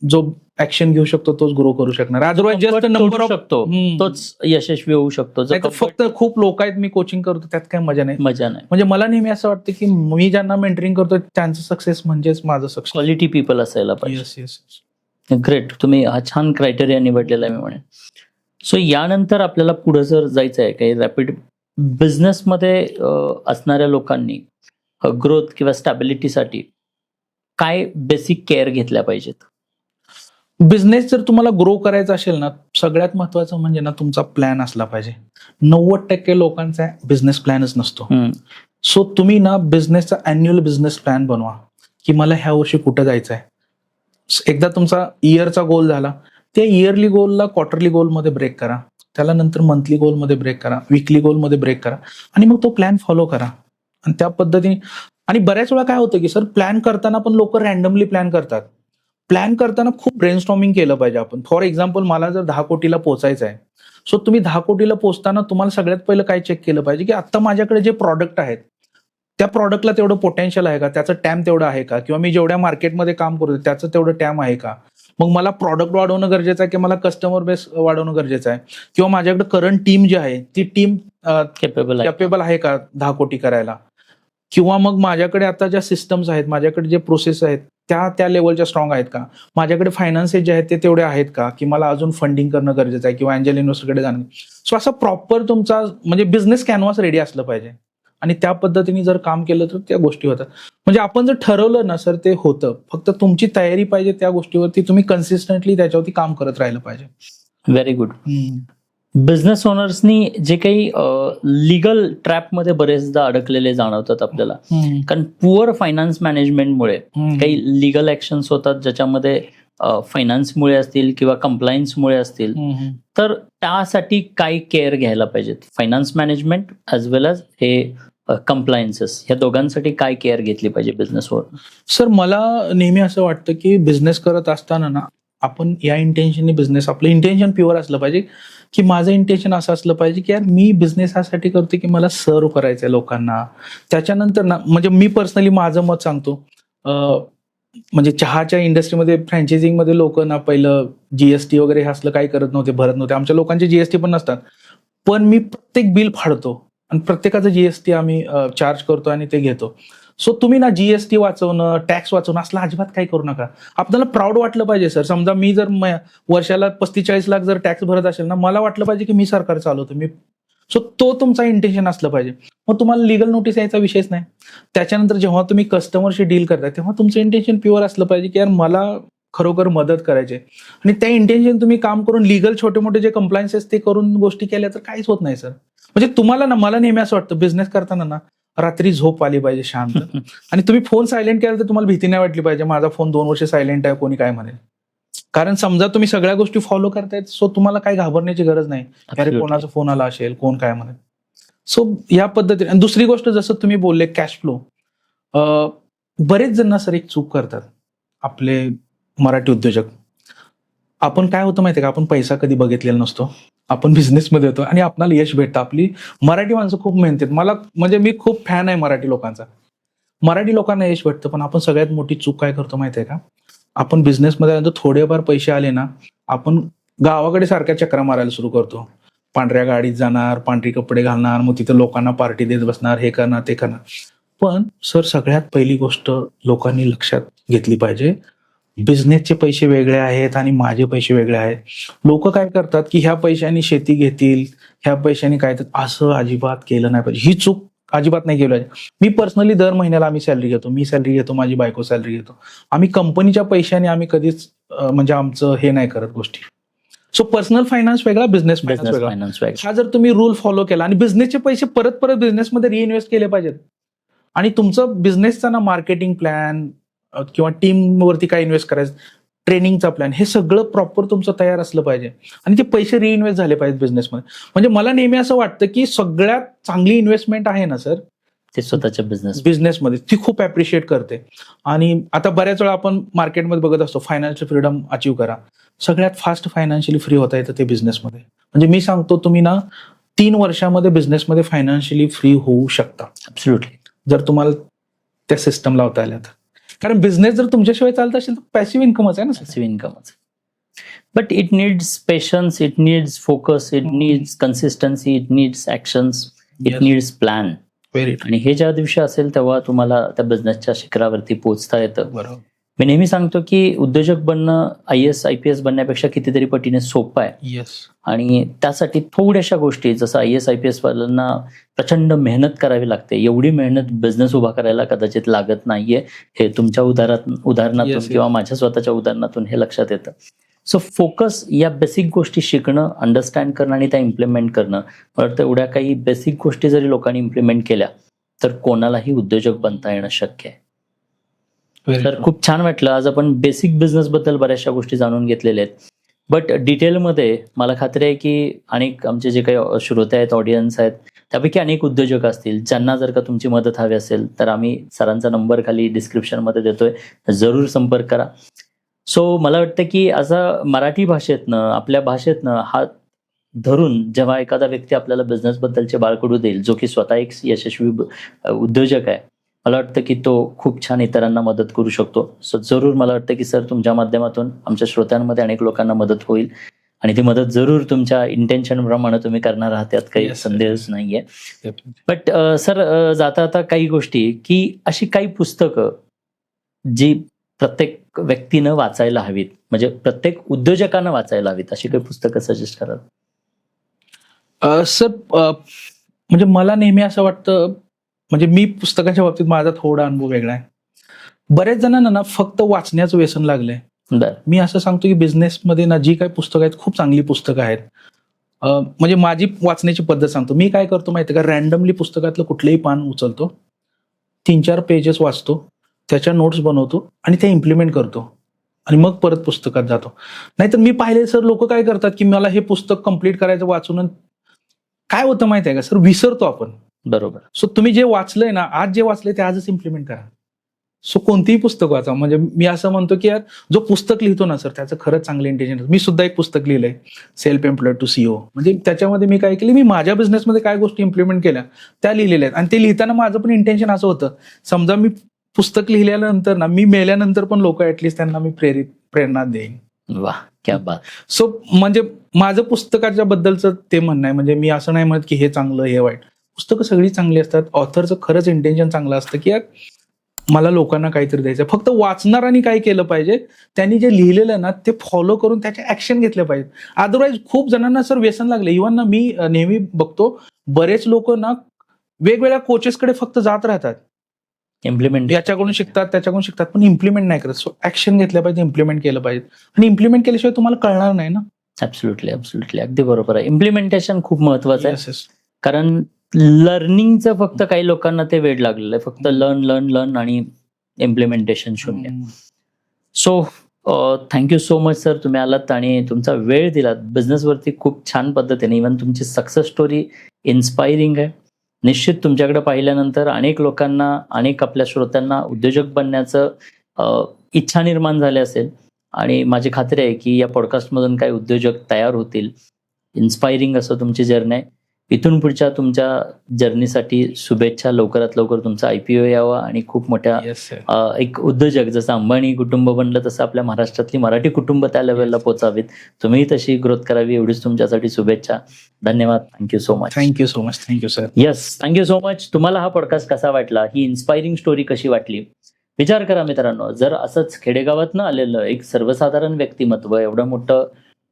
जो ऍक्शन घेऊ शकतो तोच ग्रो करू शकणार. अदरवाइज जस्ट नंबर ऑफ शकतो तोच यशस्वी होऊ शकतो. फक्त खूप लोक आहेत मी कोचिंग करतो त्यात काय मजा नाही. म्हणजे मला नेहमी असं वाटतं की मी ज्यांना मेंटरिंग करतो त्यांचं सक्सेस म्हणजेच माझं सक्सेस. क्वालिटी पीपल असायला पाहिजे. येस. ग्रेट, तुम्ही हा छान क्रायटेरिया निवडलेला आहे मी म्हणेन. सो यानंतर आपल्याला पुढे जर जायचं आहे काही रॅपिड बिझनेसमध्ये असणाऱ्या लोकांनी ग्रोथ किंवा स्टॅबिलिटीसाठी काय बेसिक केअर घेतल्या पाहिजेत? बिझनेस जर तुम्हाला ग्रो करायचा असेल ना, सगळ्यात महत्वाचं म्हणजे ना तुमचा प्लॅन असला पाहिजे. 90% लोकांचा बिझनेस प्लॅनच नसतो. सो तुम्ही ना बिझनेसचा अॅन्युअल बिझनेस प्लॅन बनवा की मला ह्या वर्षी कुठं जायचं आहे. एकदा तुमचा इयरचा गोल झाला, त्या इयरली गोलला क्वार्टरली गोलमध्ये ब्रेक करा, त्याला नंतर मंथली गोलमध्ये ब्रेक करा, वीकली गोलमध्ये ब्रेक करा आणि मग तो प्लॅन फॉलो करा. आणि त्या पद्धतीने, आणि बऱ्याच वेळा काय होतं की सर प्लॅन करताना पण लोक रॅन्डमली प्लॅन करतात. प्लॅन करताना खूप ब्रेनस्टॉर्मिंग केलं पाहिजे आपण. फॉर एक्झाम्पल, मला जर 10 कोटीला पोहोचायचं आहे, सो तुम्ही 10 कोटीला पोहोचताना तुम्हाला सगळ्यात पहिलं काय चेक केलं पाहिजे की आता माझ्याकडे जे प्रॉडक्ट आहेत त्या प्रॉडक्टला तेवढं पोटेन्शियल आहे का, त्याचं टॅम तेवढं आहे का, किंवा मी जेवढ्या मार्केटमध्ये काम करतो त्याचं तेवढं टॅम आहे का. मग मला प्रॉडक्ट वाढवणं गरजेचं आहे की मला कस्टमर बेस वाढवणं गरजेचं आहे, किंवा माझ्याकडे करंट टीम जी आहे ती टीम कॅपेबल आहे का 10 कोटी करायला, किंवा मग माझ्याकडे आता ज्या सिस्टम्स आहेत, माझ्याकडे जे प्रोसेस आहेत त्या लेवलच्या स्ट्रॉंग आहेत का, माझ्याकडे फायनान्सेस जे आहेत ते तेवढे आहेत का, की मला अजून फंडिंग करणं गरजेचं आहे किंवा अँजल इन्व्हेस्टरकडे जाणं. सो असा प्रॉपर तुमचा म्हणजे बिझनेस कॅनव्हास रेडी असलं पाहिजे आणि त्या पद्धतीने जर काम केलं तर त्या गोष्टी होतात. म्हणजे आपण जर ठरवलं ना सर ते होतं, फक्त तुमची तयारी पाहिजे, त्या गोष्टीवरती तुम्ही कन्सिस्टंटली त्याच्यावरती काम करत राहिलं पाहिजे. Very good. बिझनेस ओनर्सनी जे काही लिगल ट्रॅपमध्ये बरेचदा अडकलेले जाणवतात आपल्याला, कारण पुअर फायनान्स मॅनेजमेंटमुळे काही लिगल ऍक्शन्स होतात ज्याच्यामध्ये फायनान्समुळे असतील किंवा कंप्लायन्समुळे असतील, तर त्यासाठी काय केअर घ्यायला पाहिजेत? फायनान्स मॅनेजमेंट ॲज वेल एज हे कंप्लायन्सेस, ह्या दोघांसाठी काय केअर घेतली पाहिजे बिझनेसवर? सर मला नेहमी असं वाटतं की बिझनेस करत असताना ना आपण या इंटेन्शनने बिझनेस, आपलं इंटेन्शन प्युअर असलं पाहिजे, की माझं इंटेन्शन असं असलं पाहिजे की यार मी बिझनेस यासाठी करतो की मला सर्व करायचं आहे लोकांना. त्याच्यानंतर ना म्हणजे मी पर्सनली माझं मत सांगतो, म्हणजे चहाच्या इंडस्ट्रीमध्ये फ्रँचायझिंगमध्ये लोक ना पहिलं जीएसटी वगैरे हे असलं काही करत नव्हते, भरत नव्हते. आमच्या लोकांचे जीएसटी पण नसतात, पण मी प्रत्येक बिल फाडतो आणि प्रत्येकाचं जीएसटी आम्ही चार्ज करतो आणि ते घेतो. सो तुम्ही ना जीएसटी वाचवणं, टॅक्स वाचवणं असलं अजिबात काही करू नका. आपल्याला प्राऊड वाटलं पाहिजे सर. समजा मी जर वर्षाला 35-40 लाख जर टॅक्स भरत असेल ना, मला वाटलं पाहिजे की मी सरकार चालवतो मी. सो तो तुमचा इंटेन्शन असलं पाहिजे. मग तुम्हाला लिगल नोटीस यायचा विषयच नाही. त्याच्यानंतर जेव्हा तुम्ही कस्टमरशी डील करताय तेव्हा तुमचं इंटेन्शन प्युअर असलं पाहिजे की यार मला खरोखर मदत करायची आणि त्या इंटेन्शन तुम्ही काम करून लिगल छोटे मोठे जे कंप्लायन्सेस ते करून गोष्टी केल्या तर काहीच होत नाही सर. म्हणजे तुम्हाला ना, मला नेहमी असं वाटतं बिझनेस करताना ना रात्री झोप आली पाहिजे शांत आणि तुम्ही फोन सायलेंट केला तर तुम्हाला भीती नाही वाटली पाहिजे माझा फोन 2 वर्ष सायलेंट आहे कोणी काय म्हणेल. कारण समजा तुम्ही सगळ्या गोष्टी फॉलो करतायत, सो तुम्हाला काही घाबरण्याची गरज नाही. अरे कोणाचा फोन आला असेल, कोण काय म्हणेल. सो या पद्धतीने. आणि दुसरी गोष्ट जसं तुम्ही बोलले कॅश फ्लो, बरेच जण सर एक चूक करतात आपले मराठी उद्योजक. आपण काय होतं माहितीये का, आपण पैसा कधी बघितलेला नसतो, आपण बिझनेसमध्ये होतो आणि आपल्याला यश भेटतं. आपली मराठी माणसं खूप मेहनत आहेत. मला म्हणजे मी खूप फॅन आहे मराठी लोकांचा. मराठी लोकांना यश भेटतं, पण आपण सगळ्यात मोठी चूक काय करतो माहितीये का, आपण बिझनेसमध्ये आल्यानंतर थोडेफार पैसे आले ना, आपण गावाकडे सारख्या चक्रा मारायला सुरू करतो. पांढऱ्या गाडीत जाणार, पांढरी कपडे घालणार, मग तिथे लोकांना पार्टी देत बसणार, हे करणार ते करणार. पण सर सगळ्यात पहिली गोष्ट लोकांनी लक्षात घेतली पाहिजे, बिझनेसचे पैसे वेगळे आहेत आणि माझे पैसे वेगळे आहेत. लोक काय करतात की ह्या पैशांनी शेती घेतील, ह्या पैशांनी काय, असं अजिबात केलं नाही पाहिजे. ही चूक अजिबात नाही केली पाहिजे. मी पर्सनली दर महिन्याला आम्ही सॅलरी घेतो, मी सॅलरी घेतो, माझी बायको सॅलरी घेतो. आम्ही कंपनीच्या पैशाने आम्ही कधीच म्हणजे आमचं हे नाही करत गोष्टी. सो पर्सनल फायनान्स वेगळा, बिझनेस फायनान्स वेगळा. हा जर तुम्ही रूल फॉलो केला आणि बिझनेसचे पैसे परत परत बिझनेसमध्ये रिइन्व्हेस्ट केले पाहिजेत आणि तुमचं बिझनेसचा ना मार्केटिंग प्लॅन किंवा टीमवरती काय इन्व्हेस्ट करायचं, ट्रेनिंगचा प्लॅन, हे सगळं प्रॉपर तुमचं तयार असलं पाहिजे आणि ते पैसे रिइन्व्हेस्ट झाले पाहिजेत बिझनेसमध्ये. म्हणजे मला नेहमी असं वाटतं की सगळ्यात चांगली इन्व्हेस्टमेंट आहे ना सर ते स्वतःच्या बिझनेसमध्ये, ती खूप अप्रिशिएट करते. आणि आता बऱ्याच वेळा आपण मार्केटमध्ये बघत असतो फायनान्शियल फ्रीडम अचीव्ह करा. सगळ्यात फास्ट फायनान्शियली फ्री होता येतं ते बिझनेसमध्ये. म्हणजे मी सांगतो तुम्ही ना 3 वर्षामध्ये बिझनेसमध्ये फायनान्शियली फ्री होऊ शकता. ऍब्सोल्युटली. जर तुम्हाला त्या सिस्टम लावता आल्या तर. कारण बिझनेस जर तुमच्याशिवाय चालत असेल तर पॅसिव्ह इन्कमच आहे ना. पॅसिव्ह इन्कमच. But it needs patience, it needs focus, it needs consistency, it needs actions, it needs plan. आणि हे ज्या दिवशी असेल तेव्हा तुम्हाला त्या बिझनेसच्या शिखरावरती पोहोचता येतं. बरोबर. मी नेहमी सांगतो की उद्योजक बनणं IAS IPS बनण्यापेक्षा कितीतरी पटीने सोपं आहे. येस. आणि त्यासाठी थोड्याशा गोष्टी, जसं IAS IPS वाल्यांना प्रचंड मेहनत करावी लागते, एवढी मेहनत बिझनेस उभा करायला कदाचित लागत नाहीये. हे तुमच्या उदाहरणातून किंवा माझ्या स्वतःच्या उदाहरणातून हे लक्षात येतं. सो फोकस, या बेसिक गोष्टी शिकणं, अंडरस्टँड करणं आणि त्या इम्प्लिमेंट करणं. मला वाटतं एवढ्या काही बेसिक गोष्टी जरी लोकांनी इम्प्लिमेंट केल्या तर कोणालाही उद्योजक बनता येणं शक्य आहे. तर खूप छान वाटलं. आज आपण बेसिक बिझनेस बद्दल बऱ्याचशा गोष्टी जाणून घेतलेल्या आहेत. बट डिटेलमध्ये मला खात्री आहे की अनेक आमचे जे काही श्रोते आहेत, ऑडियन्स आहेत, त्यापैकी अनेक उद्योजक असतील ज्यांना जर का तुमची मदत हवी असेल तर आम्ही सरांचा नंबर खाली डिस्क्रिप्शनमध्ये देतोय, जरूर संपर्क करा. सो मला वाटतं की असं मराठी भाषेतनं, आपल्या भाषेतनं हात धरून जेव्हा एखादा व्यक्ती आपल्याला बिझनेसबद्दलचे बाळकडू देईल, जो की स्वतः एक यशस्वी उद्योजक आहे, मला वाटतं की तो खूप छान इतरांना मदत करू शकतो. सो जरूर मला वाटतं की सर तुमच्या माध्यमातून आमच्या श्रोत्यांमध्ये अनेक लोकांना मदत होईल आणि ती मदत जरूर तुमच्या इंटेन्शन प्रमाणे तुम्ही करणार आहात, त्यात काही संदेहच नाहीये. बट सर जाता आता काही गोष्टी, की अशी काही पुस्तकं जी प्रत्येक व्यक्तीनं वाचायला हवीत, म्हणजे प्रत्येक उद्योजकानं वाचायला हवीत, अशी काही पुस्तकं सजेस्ट कराल? सर, म्हणजे मला नेहमी असं वाटतं, म्हणजे मी पुस्तकाच्या बाबतीत माझा थोडा अनुभव वेगळा आहे. बऱ्याच जणांना ना फक्त वाचण्याचं व्यसन लागलंय. बरं. मी असं सांगतो की बिझनेसमध्ये ना जी काही पुस्तकं आहेत, खूप चांगली पुस्तकं आहेत. म्हणजे माझी वाचण्याची पद्धत सांगतो. मी काय करतो माहिती आहे का, रॅन्डमली पुस्तकातलं कुठलंही पान उचलतो, 3-4 पेजेस वाचतो, त्याच्या नोट्स बनवतो आणि ते इम्प्लिमेंट करतो आणि मग परत पुस्तकात जातो. नाहीतर मी पाहिले सर, लोक काय करतात की मला हे पुस्तक कंप्लीट करायचं वाचून, काय होतं माहिती आहे का सर, विसरतो आपण. बरोबर. सो तुम्ही जे वाचलंय ना, आज जे वाचलंय ते आजच इम्प्लिमेंट करा. सो कोणतीही पुस्तक वाचा. म्हणजे मी असं म्हणतो की यार, जो पुस्तक लिहितो ना सर, त्याचं खरंच चांगलं इंटेन्शन. मी सुद्धा एक पुस्तक लिहिलंय, सेल्फ एम्प्लॉयड टू सीओ. म्हणजे त्याच्यामध्ये मी काय केलं, मी माझ्या बिझनेसमध्ये काय गोष्टी इम्प्लिमेंट केल्या त्या लिहिलेल्या आहेत. आणि ते लिहिताना माझं पण इंटेन्शन असं होतं, समजा मी पुस्तक लिहिल्यानंतर ना, मी मेल्यानंतर पण लोक ऍटलिस्ट त्यांना मी प्रेरणा देईन. वा, क्या बात. सो म्हणजे माझं पुस्तकाच्या बद्दलचं ते म्हणणं आहे. म्हणजे मी असं नाही म्हणत की हे चांगलं हे वाईट. पुस्तकं सगळी चांगली असतात. ऑथरचं खरंच इंटेन्शन चांगलं असतं की यार मला लोकांना काहीतरी द्यायचं. फक्त वाचणाऱ्यांनी काय केलं पाहिजे, त्यांनी जे लिहिलेलं ना ते फॉलो करून त्याच्या ऍक्शन घेतल्या पाहिजेत. अदरवाईज खूप जणांना सर व्यसन लागले. इव्हन ना, मी नेहमी बघतो बरेच लोक ना वेगवेगळ्या कोचेसकडे फक्त जात राहतात, इम्प्लिमेंट याच्याकडून शिकतात त्याच्याकडून शिकतात, पण इम्प्लिमेंट नाही करत. सो ऍक्शन घेतल्या पाहिजे, इम्प्लिमेंट केलं पाहिजे. आणि इम्प्लिमेंट केल्याशिवाय तुम्हाला कळणार नाही ना. ऍब्सोल्युटली, ऍब्सोल्युटली, अगदी बरोबर आहे. इम्प्लिमेंटेशन खूप महत्वाचं आहे. Yes, yes. कारण लर्निंगचं फक्त काही लोकांना ते वेड लागलेलं आहे. फक्त लर्न आणि इम्प्लिमेंटेशन शून्य. So thank you so much sir, तुम्ही आलात आणि तुमचा वेळ दिलात. बिझनेसवरती खूप छान पद्धतीने, इव्हन तुमची सक्सेस स्टोरी इन्स्पायरिंग आहे. निश्चित तुमच्याकडे पाहिल्यानंतर अनेक लोकांना, अनेक आपल्या श्रोत्यांना उद्योजक बनण्याचं इच्छा निर्माण झाली असेल आणि माझी खात्री आहे की या पॉडकास्टमधून काही उद्योजक तयार होतील. इन्स्पायरिंग असं तुमची जर्नी आहे. इथून पुढच्या तुमच्या जर्नीसाठी शुभेच्छा. लवकरात लवकर तुमचा IPO यावा आणि खूप मोठ्या Yes, sir. एक उद्योजक जसं अंबानी कुटुंब बनलं तसं आपल्या महाराष्ट्रातली मराठी कुटुंब त्या लेवलला पोहोचावीत. तुम्ही तशी ग्रोथ करावी, एवढीच तुमच्यासाठी शुभेच्छा. धन्यवाद. Thank you so much. Thank you so much. Thank you sir. Yes, thank you so much. तुम्हाला हा पॉडकास्ट कसा वाटला, ही इन्स्पायरिंग स्टोरी कशी वाटली, विचार करा मित्रांनो. जर असंच खेडेगावातनं आलेलं एक सर्वसाधारण व्यक्तिमत्व एवढं मोठं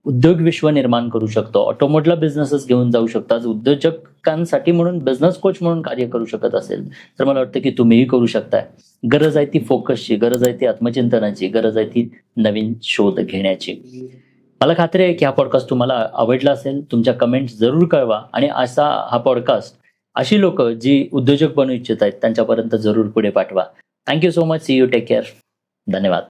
उद्योग विश्व निर्माण करू शकतो, ऑटोमोटिव्हला बिझनेसेस घेऊन जाऊ शकतो, आज उद्योजकांसाठी म्हणून बिझनेस कोच म्हणून कार्य करू शकत असेल, तर मला वाटतं की तुम्हीही करू शकताय. गरज आहे ती फोकसची, गरज आहे ती आत्मचिंतनाची, गरज आहे ती नवीन शोध घेण्याची. मला खात्री आहे की हा पॉडकास्ट तुम्हाला आवडला असेल. तुमच्या कमेंट्स जरूर कळवा आणि असा हा पॉडकास्ट अशी लोक जी उद्योजक बनू इच्छित आहेत त्यांच्यापर्यंत जरूर पुढे पाठवा. Thank you so much. See you. Take care. धन्यवाद.